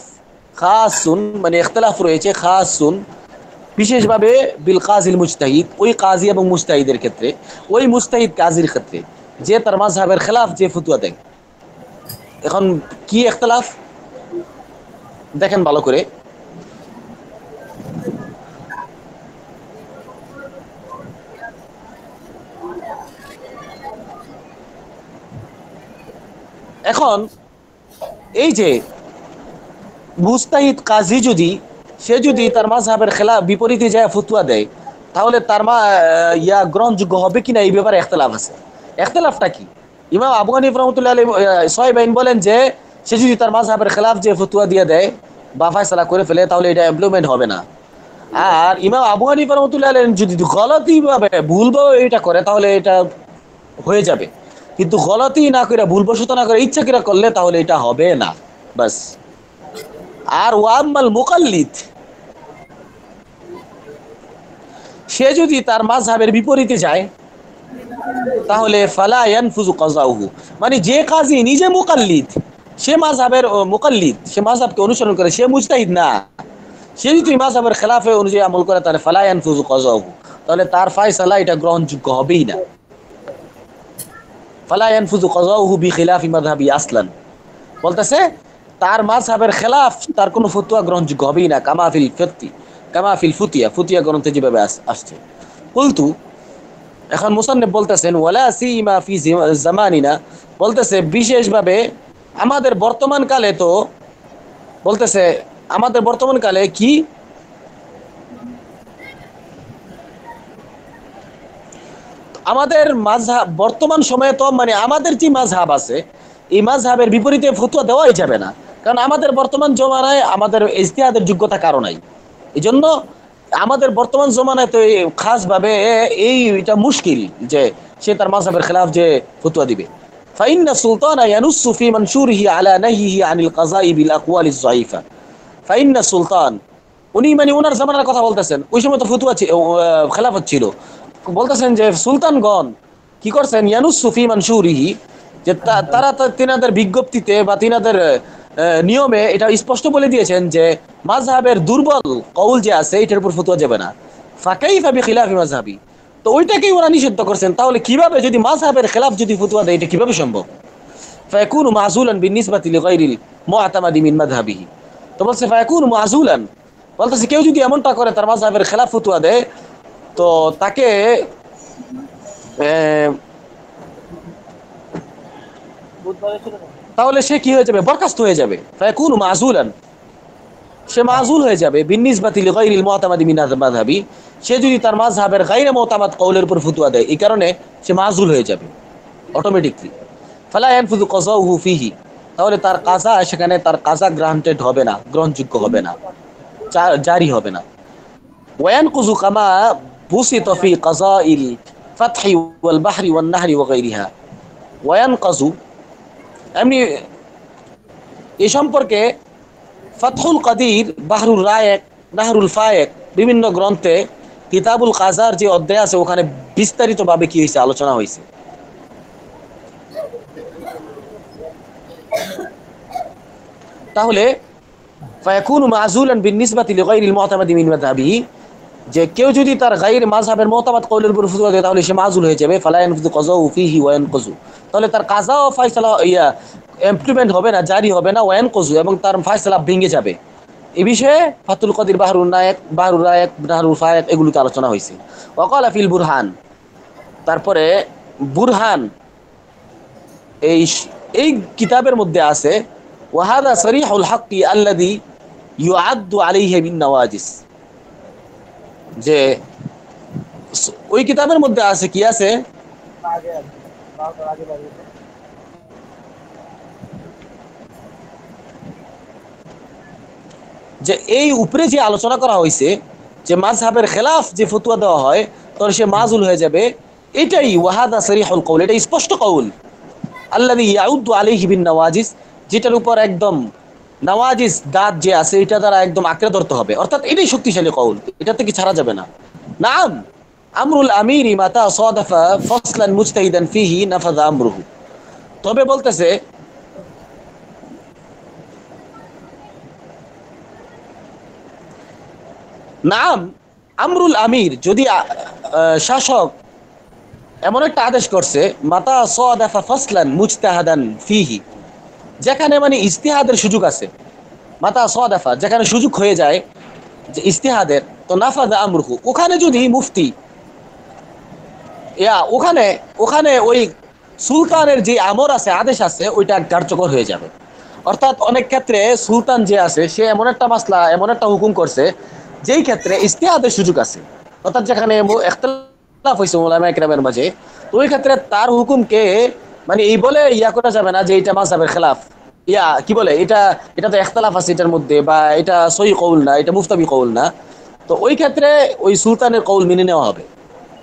খাসুন, মানে ইখতিলাফ রয়েছে, খাসুন বিশেষভাবে বিল কাযিল মুজতাহিদ, ওই কাজী এবং মুজতাহিদের ক্ষেত্রে, ওই মুজতাহিদ কাজীর ক্ষেত্রে যে তার মাযহাবের খেলাফ যে ফতোয়া দেয়। এখন কি ইখতিলাফ দেখেন ভালো করে, এখন এই যে মুজতাহিদ কাজী যদি, সে যদি তার মাযহাবের খেলাফ বিপরীতে যায় ফতোয়া দেয়, তাহলে তার গ্রহণযোগ্য হবে কিনা এই ব্যাপারে ইখতিলাফ আছে। ইখতিলাফটা কি? ইমাম আবু হানিফা রাহমাতুল্লাহি আলাইহি সহিহ বলেন যে সে যদি তার মাযহাবের খেলাফ যে ফতোয়া দিয়ে দেয় বা ফয়সালা করে ফেলে, তাহলে এটা ইমপ্লিমেন্ট হবে না। আর ইমাম আবু হানিফা রাহমাতুল্লাহি আলাইহি যদি গলতিভাবে ভুলভাবে এটা করে, তাহলে এটা হয়ে যাবে, কিন্তু গলতি না করে, ভুলবশত না করে, ইচ্ছা করে করলে তাহলে এটা হবে না, বাস। আর ওয়াম্মাল মুকাল্লিদ, সে যদি তার মাযহাবের বিপরীতে যায়, তাহলে ফালা ইয়ানফুযু কাযাউহু, মানে যে কাজী নিজে মুকাল্লিদ, সে মাযহাবের মুকাল্লিদ, সে মাযহাবকে অনুসরণ করে, সে মুজতাহিদ না, সে যদি মাযহাবের খেলাফে অনুযায়ী আমল করে, তাহলে ফালা ইয়ানফুযু কাযাউহু, তাহলে তার ফয়সালা এটা গ্রহণযোগ্য হবেই না। ফালা ইয়ানফুযু কাযাউহু বিখিলাফি মাযহাবি আসলান, বলতেছে তার মাযহাবের খেলাফ তার কোনো ফতোয়া গ্রহণযোগ্য হবেই না, কামা ফিল ফুতিয়া গ্রন্থে যেভাবে আসছে। কুলতু, এখন মুসান্নিফ বলতেছেন ওয়ালা সিমা ফি জামানিনা, বলতেছে বিশেষভাবে আমাদের বর্তমান কালে, তো বলতেছে আমাদের বর্তমান কালে কি, আমাদের মাযহাব বর্তমান সময়ে তো মানে আমাদের যে মাযহাব আছে, এই মাযহাবের বিপরীতে ফতোয়া দেওয়াই যাবে না, কারণ আমাদের বর্তমান জমানায় আমাদের ইজতিহাদের যোগ্যতা কারো নাই। এই জন্য আমাদের বর্তমান জমানায় তো খাসভাবে এটা মুশকিল যে সে তার মাযহাবের খেলাফ যে ফতোয়া দিবে। ফাইন্না সুলতানা ইয়ানুসু ফি মানশুরিহি আলা নাহিহি আনিল কাযাই বিল আকওয়ালিজ যায়িফা। ফাইন্না সুলতান, উনি মানে ওনার জামানার কথা বলতেছেন, ওই সময় তো ফতোয়া খেলাফত ছিল, বলতেছেন যে সুলতানগণ কি করছেন, ইয়ানুসু ফি মানশুরিহি, যে তারা তিনাদের বিজ্ঞপ্তিতে বা তিনাদের নিয়মে এটা স্পষ্ট বলে দিয়েছেন যে মাযহাবের দুর্বল কওল যে আছে এটার উপর ফতোয়া যাবে না। ফাকাইফা বিখিলাফি মাযহাবি, তো ওইটাকেই ওরা নিষিদ্ধ করছেন, তাহলে কিভাবে যদি মাযহাবের খেলাফ যদি ফতোয়া দেয়, এটা কিভাবে সম্ভব? ফায়াকুনু মাযুলান বিনিসবাতি লিগাইরিল মুআতামাদি মিন মাযহাবিহি। তো বলছে ফায়াকুনু মাযুলান, বলতেছে কেউ যদি এমনটা করে তার মাযহাবের খেলাফ ফতোয়া দেয় তো তাকে তাহলে সে কি হয়ে যাবে, বরখাস্ত হয়ে যাবে। ফায়াকুনু মাযুলান, সে মাযুল হয়ে যাবে বিনিসবাতি লিগাইরিল মুআতামাদি মিন মাযহাবি, সে যদি তার মাযহাবের গায়রে মুতামাদ কওলের উপর ফতোয়া দেয় এই কারণে সে মাযুল হয়ে যাবে অটোমেটিকলি। ফালা ইয়ানফুযু কাযাউহু ফিহি, তাহলে তার কাজা সেখানে তার কাজা গ্রান্টেড হবে না, গ্রহণযোগ্য হবে না, জারি হবে না। ওয়ায়ানকুযু কামা বুসিতা ফি কাযাইল ফাতহি ওয়াল বাহরি ওয়ান নাহরি ওয়া গায়রিহা। ওয়ায়ানকাযু এমনি এই সম্পর্কে ফাতহুল কাদির, বাহরুল রায়েক, নাহরুল ফায়েক বিভিন্ন গ্রন্থে কিতাবুল কাজার যে অধ্যায় আছে ওখানে বিস্তারিতভাবে কি হয়েছে আলোচনা হয়েছে। তাহলে ফায়াকুনু মাযুলান বিনিসবাতি লিগাইরিল মুতামাদি মিন মাযহাবিহি, যে কেউ যদি তার গায়র মাযহাবের মুতামাদ কওলের উপর ফতোয়া দেয় তাহলে সে মাযুল হয়ে যাবে। ফালা ইয়ানফুযু কাযাউ ফিহি ওয়া ইয়ানকুযু, তাহলে তার কাজা ও ফয়সালা ইমপ্লিমেন্ট হবে না, জারি হবে না। ওয়া ইয়ানকুযু, এবং তার ফয়সালা ভেঙে যাবে। এই বিষয়ে ফাতুল কাদির, বাহরুল নায়েক, বাহরুল রায়েক, নাহরুল ফায়েক এগুলোতে আলোচনা হয়েছে। ওয়া ক্বালা ফিল বুরহান, তারপরে বুরহান এই এই কিতাবের মধ্যে আছে ওয়া হাযা সরিহুল হাক্কি আল্লাযী ইউআদ্দু আলাইহি বিন নওয়াজিস, যে ওই কিতাবের মধ্যে আছে কি আছে, যে এই উপরে যে আলোচনা করা হয়েছে যে মাযহাবের খেলাফ যে ফতোয়া দেওয়া হয় তখন সে মাযুল হয়ে যাবে, এটাই ওয়াহাদা সরিহুল কওল, এটা স্পষ্ট কওল আল্লাযী ইয়াউদ্দু আলাইহি বিন নওয়াজিস, যেটার উপর একদম নওয়াজিস দাঁত যে আছে এটা দ্বারা একদম আঁকড়ে ধরতে হবে, অর্থাৎ এটাই শক্তিশালী কওল, এটা থেকে ছাড়া যাবে না। নাম আমরুল আমিরি মাতা সাদাফা ফাসলান মুজতাহিদান ফিহি নাফাযা আমরুহু, তবে বলতেছে নাম আমরুল আমির, যদি শাসক এমন একটা আদেশ করছে মাতা সাদাফা ফাসলান মুজতাহাদান ফিহি, যেখানে মানে ইজতিহাদের সুযোগ আছে, মাতা সাদাফা যেখানে সুযোগ হয়ে যায় যে ইজতিহাদের, তো নাফাযা আমরুহু, ওখানে যদি মুফতি ওখানে ওখানে ওই সুলতানের যে আমর আছে, আদেশ আছে, ওইটা কার্যকর হয়ে যাবে। অর্থাৎ অনেক ক্ষেত্রে সুলতান যে আছে সে এমন একটা মাসলা, এমন একটা হুকুম করছে যেই ক্ষেত্রে ইজতিহাদের সুযোগ আছে, অর্থাৎ যেখানে ইখতিলাফ হয়েছে উলামায়ে কেরামের মাঝে, তো ওই ক্ষেত্রে তার হুকুমকে মানে এই বলে করা যাবে না যে এটা মাযহাবের খেলাফ, কি বলে এটা, এটা তো ইখতিলাফ আছে এটার মধ্যে, বা এটা সহিহ কওল না, এটা মুফতাবি কওল না। তো ওই ক্ষেত্রে ওই সুলতানের কওল মেনে নেওয়া হবে,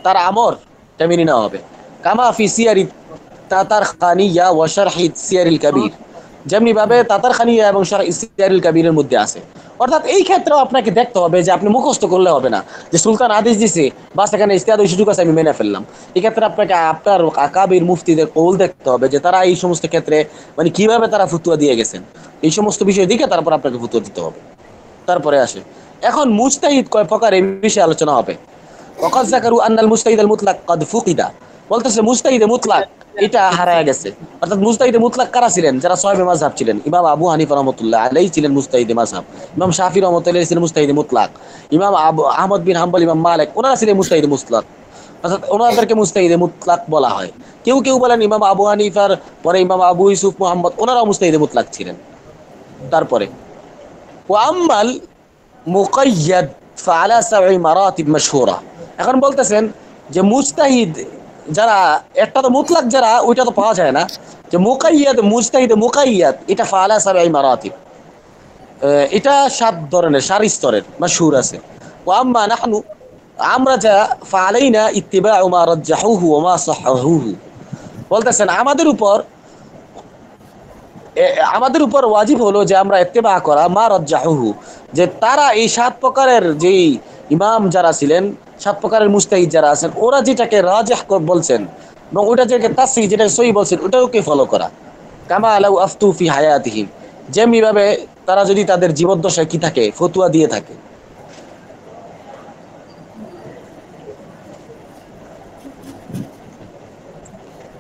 তার আমর এটা মেনে নেওয়া হবে। কামা ফি সিয়ারি তাতারখানিয়া ওয়া শারহি সিয়ারিল কাবীর, যেমনি ভাবে তাতারখানিয়া এবং শারহি সিয়ারিল কাবীরের মধ্যে আছে। অর্থাৎ এই ক্ষেত্রেও আপনাকে দেখতে হবে যে আপনি মুখস্থ করলে হবে না যে সুলতান আদেশ দিছে বাস এখানে ইজতিহাদের সুযোগ আছে আমি মেনে ফেললাম। এই ক্ষেত্রে আপনাকে আপনার আকাবির মুফতিদের কওল দেখতে হবে যে তারা এই সমস্ত ক্ষেত্রে মানে কিভাবে তারা ফতোয়া দিয়ে গেছেন, এই সমস্ত বিষয় দেখে তারপর আপনাকে ফতোয়া দিতে হবে। তারপরে আসে এখন মুজতাহিদ কয় প্রকার, এই বিষয়ে আলোচনা হবে। ওয়াকাদ যাকারু আন্নাল মুজতাহিদুল মুতলাক কাদ ফুকিদা, বলতেছে মুজতাহিদে মুতলাক এটা হারায় গেছে। অর্থাৎ মুজতাহিদে মুতলাক কারা ছিলেন, যারা সাহাবে মাযহাব ছিলেন। ইমাম আবু হানিফা রাহমাতুল্লাহ আলাইহি ছিলেন মুজতাহিদে মাযহাব, ইমাম শাফি রাহমাতুল্লাহ আলাইহি ছিলেন মুজতাহিদে মুতলাক, ইমাম আহমদ বিন হাম্বল, ইমাম মালিক ওনারা ছিলেন মুজতাহিদে মুতলাক, অর্থাৎ ওনাদেরকে মুজতাহিদে মুতলাক বলা হয়। কেউ কেউ বলেন ইমাম আবু হানিফার পরে ইমাম আবু ইউসুফ মুহাম্মদ ওনারাও মুজতাহিদে মুতলাক ছিলেন। তারপরে ওয়া আম্মাল মুকাইয়াদ ফাআলা সাবঈ মারাতিব মাশহুরা, এখন বলতেছেন যে মুজতাহিদ যারা, একটা তো মুতলাক যারা ওইটা তো পাওয়া যায় না, যে মুকাইয়াদ মুজতাহিদ মুকাইয়াদ এটা ফাআলা সাবঈ মারাতিব, এটা 7 ধরনের 4 স্তরের মাশহুর আছে। ওয়া আম্মা নাহনু, আমরা যা ফাআলাইনা ইত্তিবাউ মা রাজ্জাহুহু ওয়া মা সাহহাহুহু, বলতেছেন আমাদের উপর ওয়াজিব হলো যে আমরা ইত্তিবা করা মা রাজ্জাহুহু, যে তারা এই 7 প্রকারের যেই ইমাম যারা ছিলেন, 7 প্রকারের মুজতাহিদ যারা আছেন, ওরা যেটাকে রাজিহ বলছেন এবং ওটা যেটাকে তাসহিহ যেটা সহিহ বলছেন ওটাকে ফলো করা। কামা লাউ আফতু ফি হায়াতিহিম, যেমনি ভাবে তারা যদি তাদের জীবদ্দশায় কি থাকে ফতোয়া দিয়ে থাকে।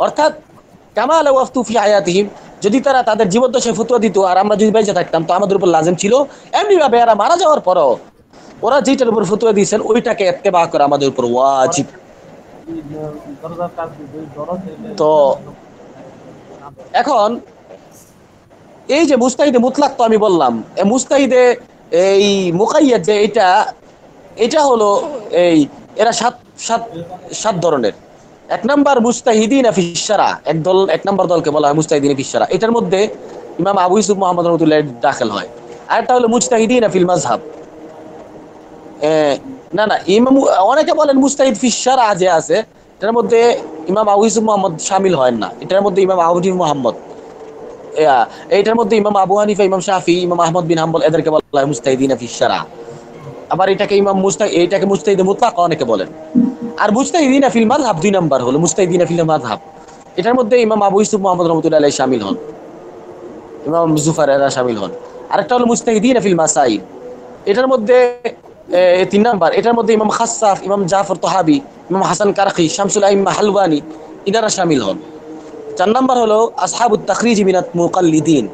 অর্থাৎ কামা লাউ আফতু ফি হায়াতিহিম, যদি তারা তাদের জীবদ্দশায় ফতোয়া দিত আর আমরা যদি বেঁচে থাকতাম তো আমাদের উপর লাজিম ছিল। এমনি ভাবে এরা মারা যাওয়ার পরও ওরা যেটার উপর ফতোয়া দিয়েছেন ওইটাকে ইত্তেবা করা আমাদের উপর ওয়াজিব। তো এখন এই যে মুস্তাহিদে মুতলাক তো আমি বললাম, মুস্তাহিদে এই মুকাইয়াদ যে এটা এটা হলো এই এরা সাত সাত সাত ধরনের। এক নাম্বার মুস্তাহিদিন ফিশ শারা, এক নাম্বার দলকে বলা হয় মুস্তাহিদিন ফিশ শারা। এটার মধ্যে ইমাম আবু ইউসুফ মুহাম্মদ রহমাতুল্লাহ দাখিল হয়। আরেকটা হলো মুজতাহিদিন ফিল মাযহাব, না না ইমাম অনেকে বলেন মুস্তাহিদ ফিশ শারা যে আছে এটার মধ্যে ইমাম আবু ইউসুফ মুহাম্মদ শামিল হয় না, এটার মধ্যে ইমাম আবু মুহাম্মদ, এইটার মধ্যে ইমাম আবু হানিফা, ইমাম শাফি, ইমাম আহমদ বিন হাম্বল এদেরকে বলা হয় মুস্তাহিদিন ফিশ শারা। আবার এটাকে এটাকে মুজতাহিদে মুতলাক অনেকে বলেন। আর মুজতাহিদিন ফিল মাযহাব দুই নাম্বার হলো মুজতাহিদিন ফিল মাযহাব, এটার মধ্যে ইমাম আবু ইউসুফ মুহাম্মদ রহমাতুল্লাহ আলাইহি শামিল হন, ইমাম জুফার এরা শামিল হন। আরেকটা হলো মুজতাহিদিন ফিল মাসাইল, এটার মধ্যে তিন নাম্বার, এটার মধ্যে ইমাম খাসসাফ, ইমাম জাফর তাহাবি, ইমাম হাসান কারখি, শামসুল আইম্মা হালওয়ানি ইনারা শামিল হন। চার নাম্বার হলো আসহাবুত তাখরিজ মিনাত মুকাল্লিদিন,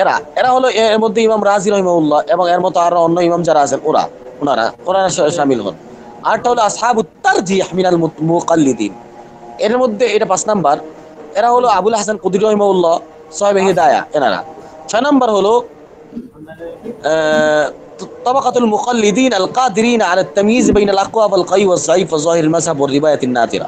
এরা এরা হলো এর মধ্যে ইমাম রাজি রহিমাহুল্লাহ এবং এর মতো আরো অন্য ইমাম যারা আছেন ওনারা শামিল হন। আরটা হলো আসহাবুত তারজিহ মিনাল মুকাল্লিদিন, এর মধ্যে এটা পাঁচ নাম্বার, এরা হলো আবুল হাসান কুদরি রহিমাহুল্লাহ, সাহেবে হিদায়া এনারা। ছয় নাম্বার হলো তাবাকাতুল মুকাল্লিদিন আল কাদিরিন আলা তাময়িজ বাইনাল আকওয়া ওয়াল কাই ওয়াজ যায়িফ ওয়া যাহির মাযহাব ওয়া রিওয়ায়াত নাদিরা,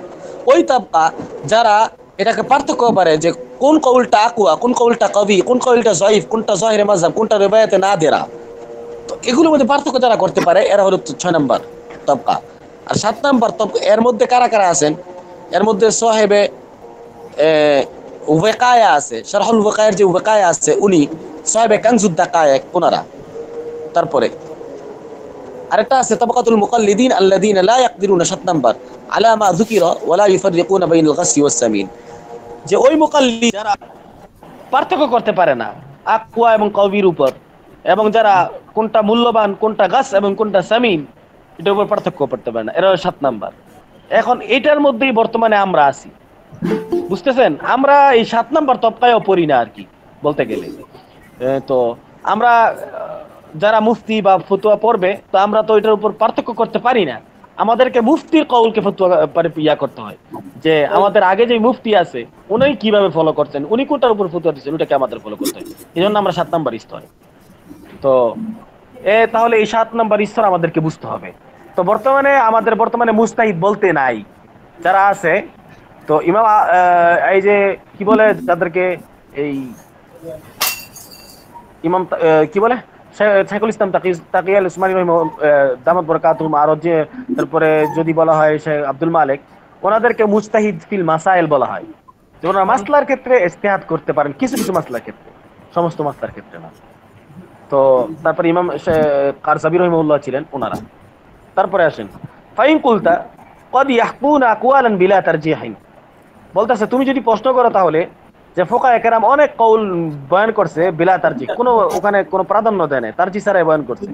ওই তাবকা যারা এটাকে পার্থক্য পারে যে কোন কওলটা আকওয়া, কোন কওলটা কবি, কোন কওলটা যায়িফ, কোনটা যাহির মাযহাব, কোনটা রিওয়ায়াত নাদিরা, তো এগুলোর মধ্যে পার্থক্য যারা করতে পারে এরা হলো 6 নাম্বার তাবকা। আর 7 নাম্বার তাবকা এর মধ্যে কারা কারা আছেন, এর মধ্যে সাহেবে ওয়াকায়া আছে, শারহুল ওয়াকায়ের যে ওয়াকায়া আছে উনি, সাহেবে কানজুদ দাকায়েক ওনারা। তারপরে আরেকটা আছে তাবাকাতুল মুকাল্লিদিন আল্লাযীনা লা ইয়াকদিরুনা, 7 নাম্বার, আলা মা যুকিরা ওয়া লা ইফাররিকুনা বাইনাল গাসি ওয়াস সামিন, যে ওই মুকাল্লিদ যারা পার্থক্য করতে পারে না আকওয়া এবং কবির উপর, এবং যারা কোনটা মূল্যবান, কোনটা গাছ এবং কোনটা সামিন এটার উপর পার্থক্য করতে পারে না, এরা 7 নাম্বার। এখন এটার মধ্যেই বর্তমানে আমরা আছি, বুঝতেছেন? আমরা এই 7 নাম্বার তবকায়ও পড়ি না আর কি বলতে গেলে। তো আমরা যারা মুফতি বা ফতোয়া পড়বে তো আমরা তো এটার উপর পার্থক্য করতে পারি না, আমাদেরকে মুফতির কওলকে ফতোয়া করতে হয় যে আমাদের আগে যে মুফতি আছে উনি কিভাবে ফলো করছেন, উনি কোনটার উপর ফতোয়া দিচ্ছেন ওটাকে আমাদের ফলো করতে হয়। এই জন্য আমরা 7 নাম্বার স্তর। তো তাহলে এই 7 নাম্বার স্তর আমাদেরকে বুঝতে হবে। তো বর্তমানে মুস্তাহিদ বলতে নাই যারা আছে, তো ইমাম এই যে কি বলে যাদেরকে এই ইমাম কি বলে শাইখুল ইসলাম তাকিয়াল উসমানী দামাত বরকাতুহুম, আর যে তারপরে যদি বলা হয় শেখ আব্দুল মালিক, ওনাদেরকে মুজতাহিদ ফিল মাসাইল বলা হয়। যে ওনারা মাসলার ক্ষেত্রে ইজতিহাদ করতে পারেন, কিছু কিছু মাসলার ক্ষেত্রে, সমস্ত মাসলার ক্ষেত্রে না। তো তারপরে ইমাম কারসাবি রহিমাহুল্লাহ ছিলেন ওনারা। তারপরে আসেন ফাইন কুলতা কদ ইয়াহকুনা আকওয়ালান বিলা তারজিহিন, বলতেছে তুমি যদি প্রশ্ন করো তাহলে যে ফুকায়ে কেরাম অনেক কওল বয়ান করছে বিলা তারজিহ, ওখানে কোনো প্রাধান্য দেয় না, তারজিহ ছাড়াই বয়ান করছে।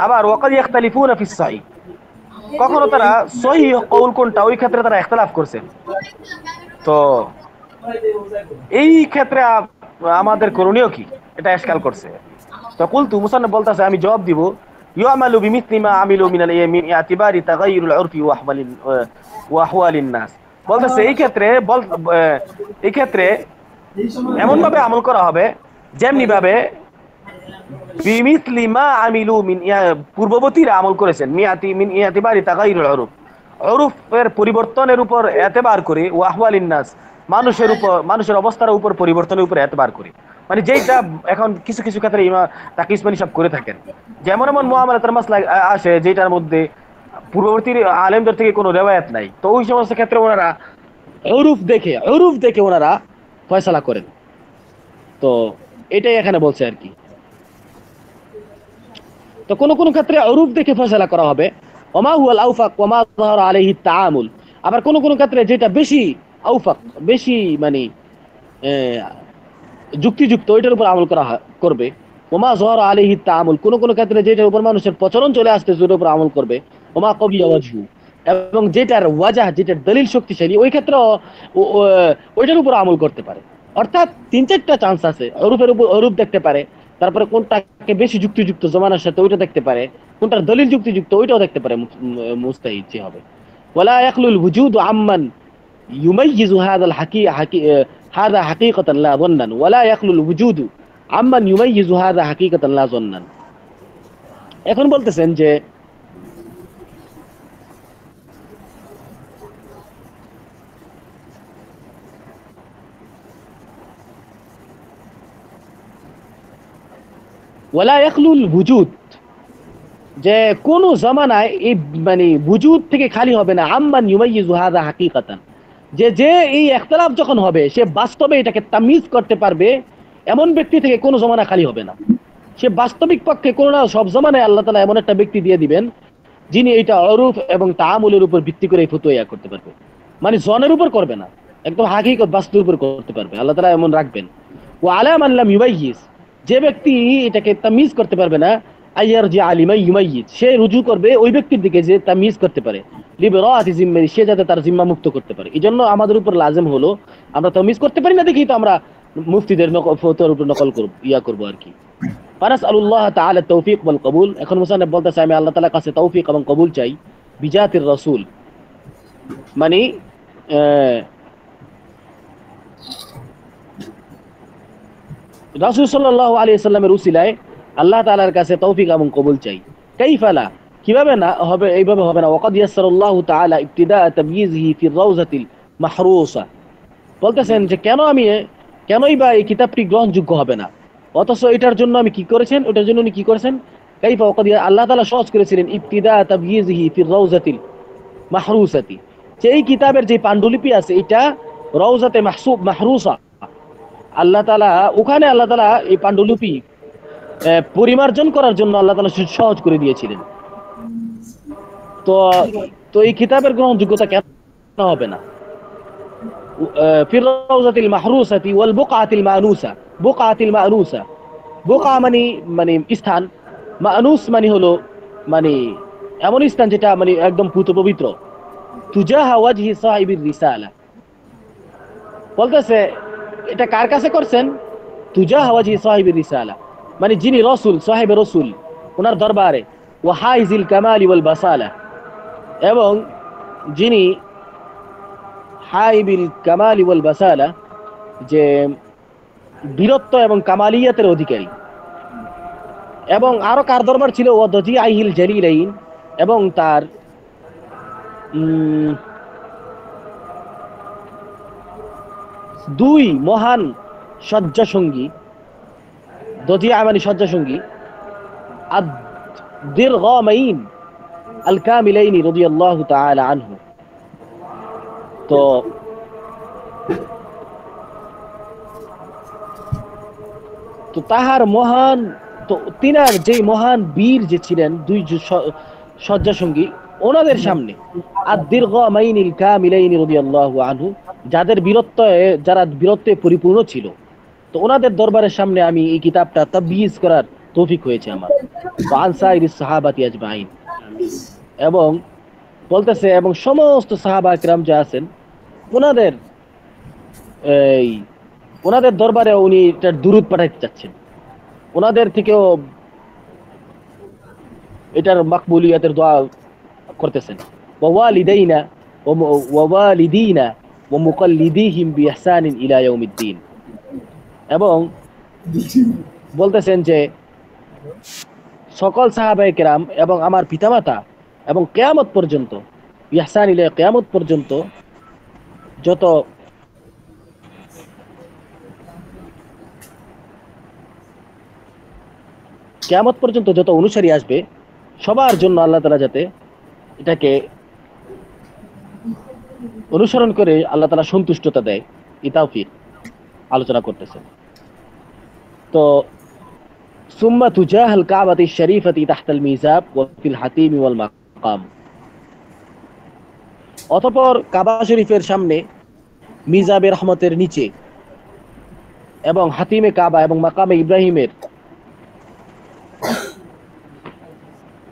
আবার ওয়াকাদ ইখতালিফুনা ফিস সহিহ, কখনো তারা সহিহ কওল কোনটা ওই ক্ষেত্রে তারা ইখতিলাফ করছে। তো এই ক্ষেত্রে আমাদের করণীয় কি, এটা ইশকাল করছে। তো কুলতু মুসান্নাফ বলতেছে আমি জবাব দিব ইউআমালু বিমিসলি মা আমিলু মিনাল ইয়ামিন ইতিবারি তাগায়ুরুল উরফি ওয়া আহওয়ালিন নাস, বলতেছে এই ক্ষেত্রে এমন ভাবে আমল করা হবে যেমনি ভাবে বিমিসলি মা আমিলু মিন পূর্ববর্তীরা আমল করেছেন, মিন ইতিবারি তাগায়ুরুল উরফের পরিবর্তনের উপর এতেবার করে, ওয়া আহওয়ালিন নাস মানুষের অবস্থার উপর পরিবর্তনের উপর এতবার করে। মানে যেটা এখন কিছু কিছু ক্ষেত্রে তাকি উসমানী সব করে থাকেন, যেমন এমন মুআমালাতের মাসলা আসে যেটার মধ্যে পূর্ববর্তী আলেমদের থেকে কোনো রিওয়ায়াত নাই, তো ওই সমস্ত ক্ষেত্রে ওনারা উরুফ দেখে ওনারা ফয়সালা করেন। তো এটাই এখানে বলছে আর কি। তো কোন কোন ক্ষেত্রে উরুফ দেখে ফয়সালা করা হবে, ওমা হুয়াল আউফাক ওয়া মা যাহারা আলাইহি তাআমুল, আবার কোন কোন ক্ষেত্রে যেটা বেশি আউফাক, বেশি মানে যুক্তিযুক্ত ওইটার উপর আমল করবে। ওমা যাহারা আলাইহি তাআমুল, কোন কোন ক্ষেত্রে যেটার উপর মানুষের প্রচলন চলে আসছে ওটার উপর আমল করবে। ওমা কবিয়া ওয়াজহু, এবং যেটার ওয়াজাহ, যেটার দলিল শক্তিশালী, ওই ক্ষেত্রে ওইটার উপর আমল করতে পারে। অর্থাৎ 3-4টা চান্স আছে। অরূপের উপর অরূপ দেখতে পারে, তারপরে কোনটাকে বেশি যুক্তিযুক্ত জমানার সাথে ওইটা দেখতে পারে, কোনটার দলিল যুক্তিযুক্ত ওইটাও দেখতে পারে মুস্তাহিদ যে হবে। ওয়ালা ইয়াখলুল ওয়ুজুদ আম্মান ইউমাইয়িজু হাযাল হাযা হাকীকাতান লা যান্নান, ওয়ালা ইয়াখলুল ওয়ুজুদ আম্মান ইউমাইয়িজু হাযা হাকীকাতান লা যান্নান। এখন বলতেছেন যে ওয়ালা ইয়াখলুল ওয়ুজুদ, যে কোন জামানায় এই মানে বুজুদ থেকে খালি হবে না, আম্মান ইউমাইয়িজু হাযা হাকীকাতান, যে যে এই ইখতিলাফ যখন হবে সে বাস্তবে এটাকে তামিজ করতে পারবে, এমন ব্যক্তি থেকে কোন জামানা খালি হবে না। সে বাস্তবিক পক্ষে কোন না সব জামানায় আল্লাহ তাআলা এমন একটা ব্যক্তি দিয়ে দিবেন যিনি এটা অরূপ এবং তাআমুলের উপর ভিত্তি করে এই ফতোয়া করতে পারবে। মানে জনের উপর করবে না, একদম হাকীকত বাস্তবের উপর করতে পারবে, আল্লাহ তাআলা এমন রাখবেন। ওয়া আলা মান লাম ইউমাইয়িজ, যে ব্যক্তি এটাকে তামিজ করতে পারবে না, আইয়ার যে আলিমাই ইউমাইয়িজ, সে রুজু করবে ওই ব্যক্তির দিকে যে তামিজ করতে পারে, লিবরাতি জিম্মাতি, সে যাতে তার জিম্মা মুক্ত করতে পারে। এই জন্য আমাদের উপর লাজেম হলো, আমরা তামিজ করতে পারি না দেখি তো আমরা মুফতিদের ফতোয়ার উপর নকল করব, করব আর কি। ফানাসআলুল্লাহ তাআলা তৌফিক ওয়াল কবুল। এখন মুসান্নিফ বলতেছে আমি আল্লাহ তাআলার কাছে তৌফিক এবং কবুল চাই, বিজাতির রাসূল, মানে রাসূল সাল্লাল্লাহু আলাইহি ওয়াসাল্লামের উসিলায় আল্লাহ তাআলার কাছে তৌফিক এবং কবুল চাই। কাইফালা, কিভাবে না হবে, এইভাবে হবে না। ওয়াকাদ ইয়াসসারাল্লাহু তাআলা ইবতিদা তাময়িজিহি ফি রাউযাতিল মাহরুসা, বলতেছেন যে কেনই বা এই কিতাবটি গ্রহণযোগ্য হবে না, অথচ এটার জন্য আমি কি করেছেন, ওটার জন্য উনি কি করেছেন। কাইফা, ওয়াকাদ আল্লাহ তাআলা সহজ করেছিলেন ইবতিদা তাময়িজিহি ফি রাউযাতিল মাহরুসাতি, যে এই কিতাবের যে পাণ্ডুলিপি আছে এটা রাউযাতে মাহরুসা, আল্লাহ তাআলা ওখানে আল্লাহ তাআলা এই পাণ্ডুলিপি পরিমার্জন করার জন্য আল্লাহ তাআলা সহজ করে দিয়েছিলেন। তো তো এই কিতাবের গ্রহণযোগ্যতা কেন হবে না। ফির রাউযাতিল মাহরুসাতি ওয়াল বুকআতিল মানুসা, বুকআতিল মানুসা, বুকআ মানে স্থান, মানুস মানে হলো মানে এমন স্থান যেটা মানে একদম পুত পবিত্র। তুজাহা ওয়াজহি সাহিবির রিসালা, বলতেছে এটা কার কাছে করছেন, তুজাহা ওয়াজহি সাহিবির রিসালা, মানে যিনি রাসূল, সাহেব রাসূল, ওনার দরবারে, ওয়া হাইজিল কামালি ওয়াল বাসালা, এবং যিনি হাইবিল কামালি ওয়াল বাসালা, যে বীরত্ব এবং কামালিয়াতের অধিকারী। এবং আরো কার দরবার ছিল, ওয়া দজিআইহিল জালিলাইন, এবং তার দুই মহান শয্যাসঙ্গী, দজিআ মানে শয্যাসঙ্গী, আদ-দিরগামাইন আল কামিলাইনি রাদিয়াল্লাহু তাআলা আনহু। তো তাহার মহান, তো তিনার যে মহান বীর যে ছিলেন দুই শয্যাসঙ্গী, ওনাদের সামনে আদ-দিরগামাইনিল কামিলাইনি রাদিয়াল্লাহু আনহু, যারা বীরত্বে পরিপূর্ণ ছিল, তো ওনাদের দরবারের সামনে আমি এই কিতাবটা তাবয়িজ করার তৌফিক হয়েছে আমার। আনসাইরিস সাহাবাতি আজমাইন, এবং বলতেছে এবং সমস্ত সাহাবা কিরাম যা আছেন ওনাদের ওনাদের দরবারে উনি এটার দুরূদ পাঠাইতে চাচ্ছেন, ওনাদের থেকেও এটার মাকবুলিয়াতের দোয়া করতেছেন। ওয়ালিদাইনা ওয়ালিদিনা ওয়া মুকাল্লিদিহিম বিইহসানিন ইলা ইয়াউমিদ্দিন, এবং বলতেছেন যে সকল সাহাবায়ে কেরাম এবং আমার পিতামাতা এবং কিয়ামত পর্যন্ত, ইহসান ইলা কিয়ামত পর্যন্ত যত কিয়ামত পর্যন্ত যত অনুসারী আসবে সবার জন্য আল্লাহ তাআলা যাতে এটাকে অনুসরণ করে আল্লাহ তাআলা সন্তুষ্টতা দেয়, এই তাওফিক আলোচনা করতেছেন। তো সুম্মা তুজাহাল কাবাতি শরীফাতি তাহতাল মিজাব ওয়া ফিল হাতিম ওয়াল মাকাম, অতঃপর কাবা শরীফের সামনে, মিজাবে রহমতের নিচে, এবং হাতিমে কাবা এবং মাকামে ইব্রাহিমের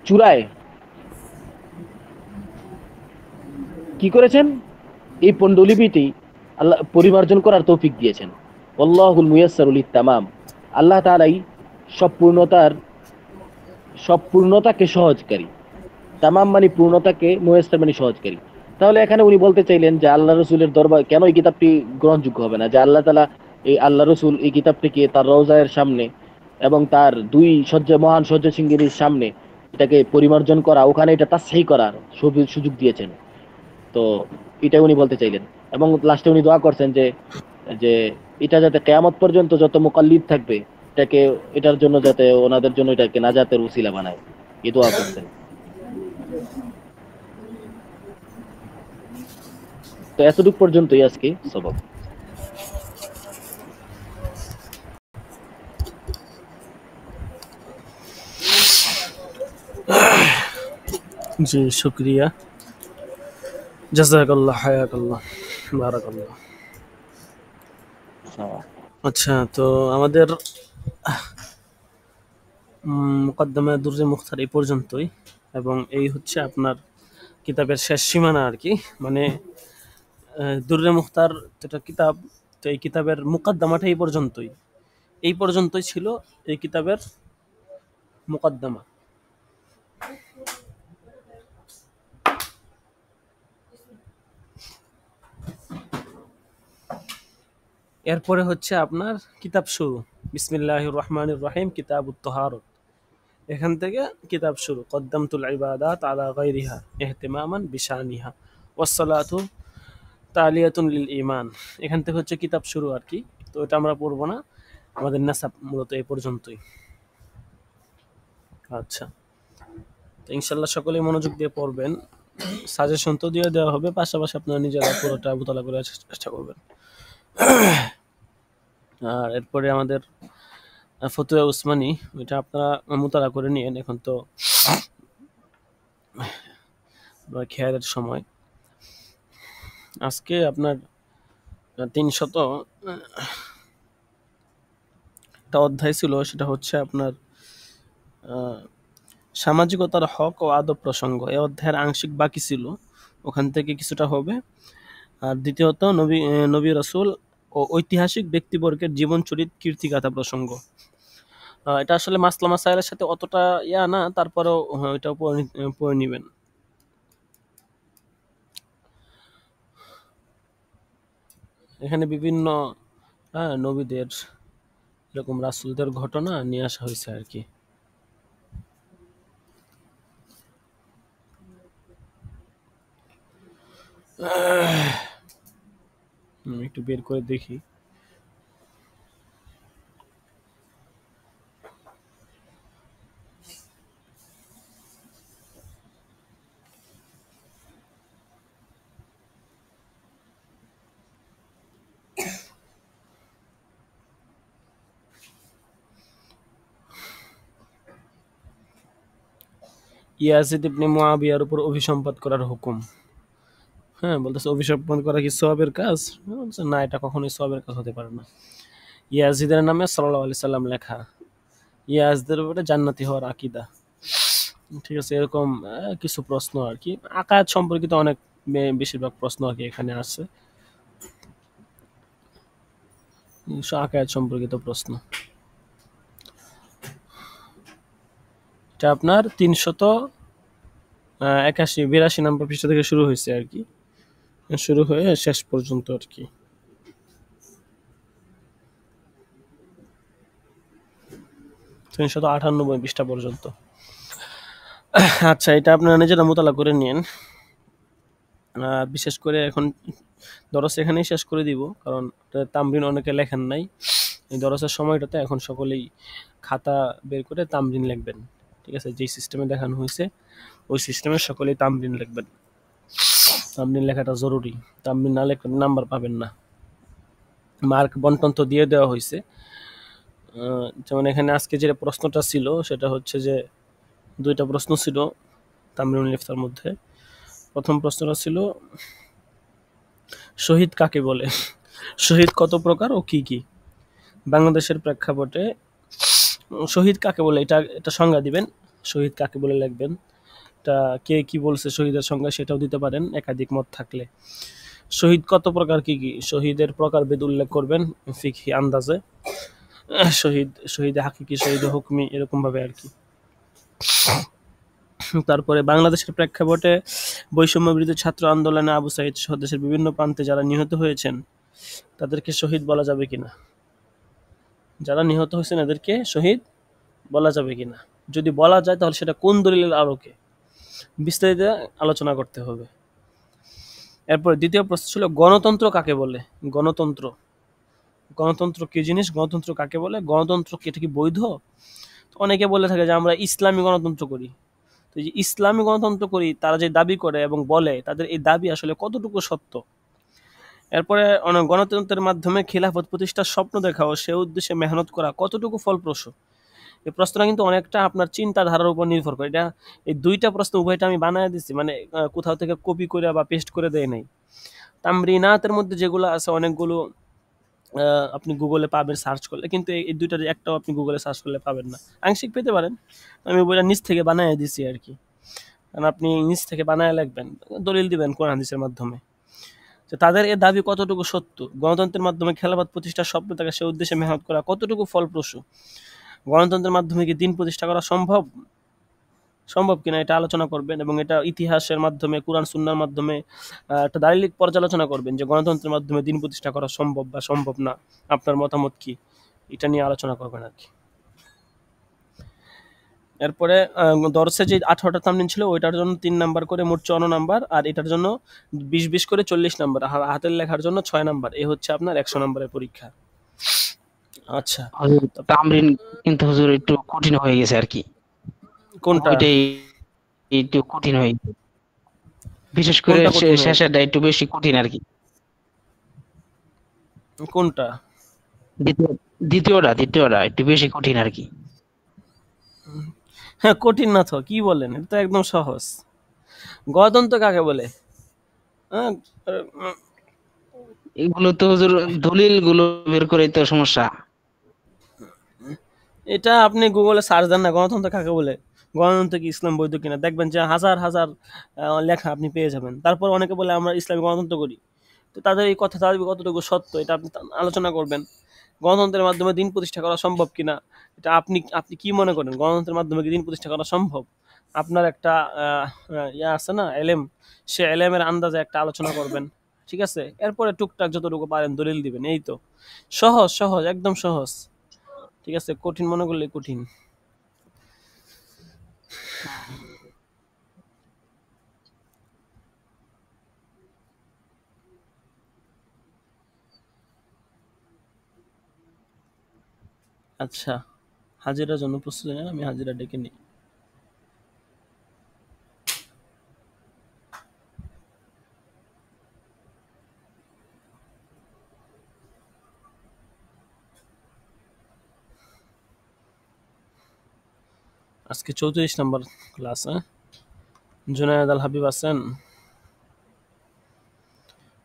চূড়ায় কি করেছেন? এই পণ্ডুলিপিটি আল্লাহ পরিমার্জন করার তৌফিক দিয়েছেন। আল্লাহুল মুয়াসসারু লিত-তামাম। আল্লাহ তাআলাই সব পূর্ণতাকে সহজকারী। তামাম মানে পূর্ণতাকে, মুয়াসসার মানে সহজকারী। তাহলে এখানে উনি বলতে চাইলেন যে আল্লাহ রসুলের দরবার কেন এই কিতাবটি গ্রহণযোগ্য হবে না, যে আল্লাহ তাআলা এই আল্লাহ রসুল এই কিতাবটিকে তার রওজায়ের সামনে এবং তার দুই মহান শয্যা সিংহের সামনে এটাকে পরিমার্জন করা, ওখানে এটা তাসহিহ করার সুযোগ দিয়েছেন। তো এটা উনি বলতে চাইলেন, এবং লাস্টে উনি দোয়া করছেন যে যে এটা যাতে কিয়ামত পর্যন্ত যত মুকাল্লিদ থাকবে এটাকে, এটার জন্য যাতে ওনাদের জন্য এটাকে নাজাতের উসিলা বানায়, এই দোয়া করছেন। তো এতটুকু পর্যন্তই আজকে সবক। জি, শুক্রিয়া, জাযাকাল্লাহ, হায়াকাল্লাহ, বারাকাল্লাহ। আচ্ছা, তো আমাদের মুকদ্দমা দুররে মুখতার এই পর্যন্তই, এবং এই হচ্ছে আপনার কিতাবের শেষ সীমানা আর কি। মানে দুররে মুখতার যেটা কিতাব, তো এই কিতাবের মুকদ্দমাটা এই পর্যন্তই ছিল এই কিতাবের মুকদ্দমা। এরপরে হচ্ছে আপনার কিতাব শুরু, বিসমিল্লাহির রহমানির রহিম, কিতাবুত তাহারত। এখান থেকে কিতাব শুরু, কদ্দামতুল ইবাদাত আলা গায়রিহা ইহতিমামান বিশানিহা ওয়াসসালাতু তালিয়াতুন লিল ঈমান। এখান থেকে হচ্ছে কিতাব শুরু আর কি। তো এটা আমরা পড়বো না, আমাদের নাসাব মূলত এই পর্যন্তই। আচ্ছা, তো ইনশাল্লাহ সকলেই মনোযোগ দিয়ে পড়বেন। সাজেশন তো দিয়ে দেওয়া হবে, পাশাপাশি আপনারা নিজেরা পুরোটা মোতালা করে চেষ্টা করবেন। আর এরপরে আমাদের ফতুয়া উসমানী, ওইটা আপনারা মোতালা করে নিয়েন। এখন তো খেয়ালের সময়। আজকে আপনার 300 একটা অধ্যায় ছিল, সেটা হচ্ছে আপনার সামাজিকতার হক ও আদব প্রসঙ্গ। এই অধ্যায়ের আংশিক বাকি ছিল, ওখান থেকে কিছুটা হবে। আর দ্বিতীয়ত নবী রাসূল ও ঐতিহাসিক ব্যক্তিবর্গের জীবন চরিত, কীর্তিগাথা প্রসঙ্গ। এটা আসলে মাসলা মাসাইলের সাথে অতটা না, তারপরেও ওইটাও পড়ে নেবেন। এখানে বিভিন্ন নবীদের, এরকম রাসূলদের ঘটনা নিয়ে আসা হয়েছে আর কি। একটু বের করে দেখি। ইয়াজিদ ইবনে মুআবিয়ার উপর অভিসম্পাত করার হুকুম। বলতেছে অভিসম্পাত করা কি সওয়াবের কাজ? বলছে না, এটা কখনোই সওয়াবের কাজ হতে পারে না। ইয়াজিদের নামে সাল্লাল্লাহু আলাইহি সাল্লাম লেখা, ইয়াজিদের উপরে জান্নাতি হওয়ার আকীদা। ঠিক আছে, এরকম কিছু প্রশ্ন আর কি, আকায়াত সম্পর্কিত অনেক বেশিরভাগ প্রশ্ন আর কি এখানে আছে, আকায়াত সম্পর্কিত প্রশ্ন। এটা আপনার 381-82 নম্বর পৃষ্ঠা থেকে শুরু হয়েছে আর কি, শুরু হয়ে শেষ পর্যন্ত আর কি। তো 398 পৃষ্ঠা পর্যন্ত। আচ্ছা, এটা আপনারা নিজেরা মোতালা করে নিন। বিশেষ করে এখন দরস এখানেই শেষ করে দিব, কারণ তামরিন অনেকে লেখেন নাই। এই দরসের সময়টাতে এখন সকলেই খাতা বের করে তামরিন লিখবেন। ঠিক আছে, যেই সিস্টেমে দেখানো হয়েছে ওই সিস্টেমে সকলেই তামরিন লিখবেন। তামরিন লেখাটা জরুরি, তামরিন না লেখলে নাম্বার পাবেন না। মার্ক বন্টন তো দিয়ে দেওয়া হয়েছে। যেমন এখানে আজকে যে প্রশ্নটা ছিল সেটা হচ্ছে যে 2টা প্রশ্ন ছিল তামরিনুল ইফতার মধ্যে। প্রথম প্রশ্নটা ছিল শহীদ কাকে বলে, শহীদ কত প্রকার ও কি কি। বাংলাদেশের প্রেক্ষাপটে শহীদ কাকে বলে এটা সংজ্ঞা দিবেন, শহীদ কাকে বলে লিখবেন। একটা কে কি বলছে শহীদের সংজ্ঞা সেটাও দিতে পারেন একাধিক মত থাকলে। শহীদ কত প্রকার, কি কি শহীদের প্রকারভেদ উল্লেখ করবেন ফিকহি আন্দাজে। শহীদে হাকিকি, শহীদে হুকমি, এরকম ভাবে আর কি। তারপরে বাংলাদেশের প্রেক্ষাপটে বৈষম্য বিরোধী ছাত্র আন্দোলনে আবু সাঈদ সহ দেশের বিভিন্ন প্রান্তে যারা নিহত হয়েছেন তাদেরকে শহীদ বলা যাবে কিনা, যারা নিহত হয়েছেন এদেরকে শহীদ বলা যাবে কিনা, যদি বলা যায় তাহলে সেটা কোন দলিলের আলোকে, বিস্তারিত আলোচনা করতে হবে। এরপর দ্বিতীয় প্রশ্ন ছিল গণতন্ত্র কাকে বলে। গণতন্ত্র কি জিনিস, গণতন্ত্র কাকে বলে, গণতন্ত্র কি, এটা কি বৈধ? তো অনেকে বলে থাকে যে আমরা ইসলামী গণতন্ত্র করি। তো এই যে ইসলামী গণতন্ত্র করি তারা যে দাবি করে এবং বলে, তাদের এই দাবি আসলে কতটুকু সত্য। এরপরে গণতন্ত্রের মাধ্যমে খিলাফত প্রতিষ্ঠার স্বপ্ন দেখা ও সে উদ্দেশ্যে মেহনত করা কতটুকু ফলপ্রসূ। এই প্রশ্নটা কিন্তু অনেকটা আপনার চিন্তাধারার উপর নির্ভর করে। এটা এই দুইটা প্রশ্ন উভয়টা আমি বানায় দিচ্ছি, মানে কোথাও থেকে কপি করে বা পেস্ট করে দেয় নাই। তামরিনাতের মধ্যে যেগুলো আছে অনেকগুলো আপনি গুগলে পাবেন সার্চ করলে, কিন্তু এই দুইটার একটাও আপনি গুগলে সার্চ করলে পাবেন না। আংশিক পেতে পারেন, আমি বইটা নিচ থেকে বানায় দিছি আর কি। কারণ আপনি নিচ থেকে বানায় লিখবেন, দলিল দিবেন কোরআন হাদিসের মাধ্যমে। তো তাদের এই দাবি কতটুকু সত্য, গণতন্ত্রের মাধ্যমে খেলাফত প্রতিষ্ঠার স্বপ্ন থাকে সে উদ্দেশ্যে মেহনত করা কতটুকু ফলপ্রসূ, গণতন্ত্রের মাধ্যমে কি দিন প্রতিষ্ঠা করা সম্ভব কিনা এটা আলোচনা করবেন। এবং এটা ইতিহাসের মাধ্যমে, কুরআন সুন্নাহর মাধ্যমে একটা দালিলিক পর্যালোচনা করবেন যে গণতন্ত্রের মাধ্যমে দিন প্রতিষ্ঠা করা সম্ভব বা সম্ভব না, আপনার মতামত কি, এটা নিয়ে আলোচনা করবেন আর কি। এরপরে দর্শে যে 18টা তামরিন ছিল ওইটার জন্য 3 নাম্বার করে মোট 54 নাম্বার, আর এটার জন্য 20 করে 40 নাম্বার, আর হাতের লেখার জন্য 6 নাম্বার। এই হচ্ছে আপনার 100 নাম্বারের পরীক্ষা। আচ্ছা, হুজুর তামরিন কিন্তু হুজুর একটু কঠিন হয়ে গেছে আর কি, কোনটা ওইটাই একটু কঠিন হয়ে গেছে, বিশেষ করে কোনটা কঠিন হয়ে শেষেরটা একটু বেশি কঠিন আর কি। কোনটা? দ্বিতীয়টা একটু বেশি কঠিন আর কি। হ্যাঁ, কঠিন না তো, কি বলেন, এটা তো একদম সহজ। গণতন্ত্র কাকে বলে? হ্যাঁ, এগুলো তো হুজুর দলিল গুলো বের করে তো সমস্যা। এটা আপনি গুগলে সার্চ দেন না, গণতন্ত্র কাকে বলে, গণতন্ত্র কি ইসলাম বৈধ কিনা, দেখবেন যে হাজার হাজার লেখা আপনি পেয়ে যাবেন। তারপর অনেকে বলে আমরা ইসলামী গণতন্ত্র করি, তো তাদের এই কথা তাদের কতটুকু সত্য এটা আপনি আলোচনা করবেন। গণতন্ত্রের মাধ্যমে দিন প্রতিষ্ঠা করা সম্ভব কিনা, এটা আপনি কি মনে করেন, গণতন্ত্রের মাধ্যমে কি দিন প্রতিষ্ঠা করা সম্ভব? আপনার একটা ইয়া আছে না, এলেম, সে এলেমের আন্দাজে একটা আলোচনা করবেন, ঠিক আছে? এরপরে টুকটাক যতটুকু পারেন দলিল দিবেন, এই তো। সহজ সহজ, একদম সহজ, ঠিক আছে? কঠিন মনে করলে কঠিন। আচ্ছা, হাজিরার জন্য প্রস্তুতি নেন, আমি হাজিরা ডেকে নিই। আজকে 34 নাম্বার ক্লাস। জুনায়েদ আল হাবিব আছেন,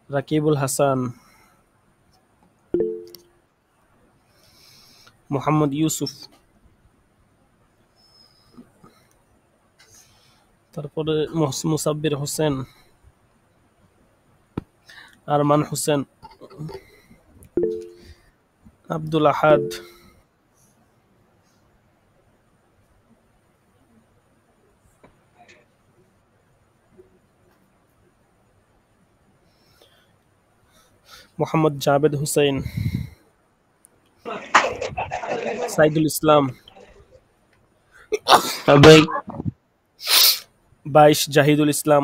রাকিবুল হাসান, মোহাম্মদ ইউসুফ, তারপরে মুসাব্বির হোসেন, আরমান হোসেন, আব্দুল আহাদ, মোহাম্মদ জাবেদ হুসাইন, সাইদুল ইসলাম, 22 জাহিদুল ইসলাম,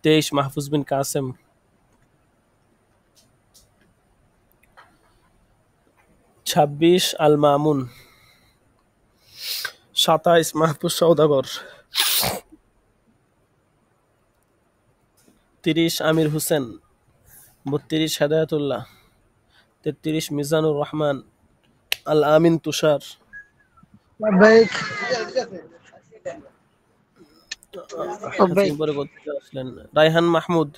23 মাহফুজ বিন কাসেম, 26 আল মামুন, 27 মাহফুজ সওদাগর, 30 আমির হোসেন, 32 হেদায়তুল্লাহ, 33 মিজানুর রহমান, আল আমিন তুষার, পরে করতে আসলেন রায়হান মাহমুদ,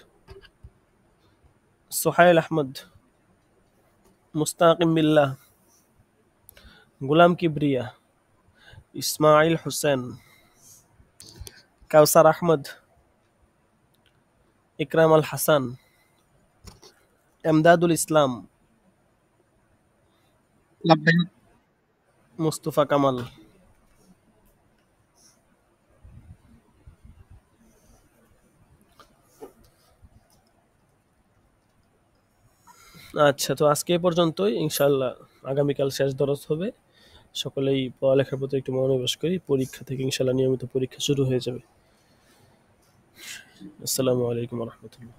সোহাইল আহমদ, মুস্তাকিম বিল্লাহ, গুলাম কিবরিয়া, ইসমাইল হোসেন, কাউসার আহমদ, ইকরাম আল হাসান, এমদাদুল ইসলাম, লাব্বাইক। মুস্তফা কামাল। আচ্ছা, তো আজকে এ পর্যন্তই। ইনশাআল্লাহ আগামীকাল শেষ দরস হবে। সকলেই পড়ালেখার প্রতি একটু মনোনিবেশ করি। পরীক্ষা থেকে ইনশাআল্লাহ নিয়মিত পরীক্ষা শুরু হয়ে যাবে। আসসালামু আলাইকুম ওয়া রাহমাতুল্লাহ।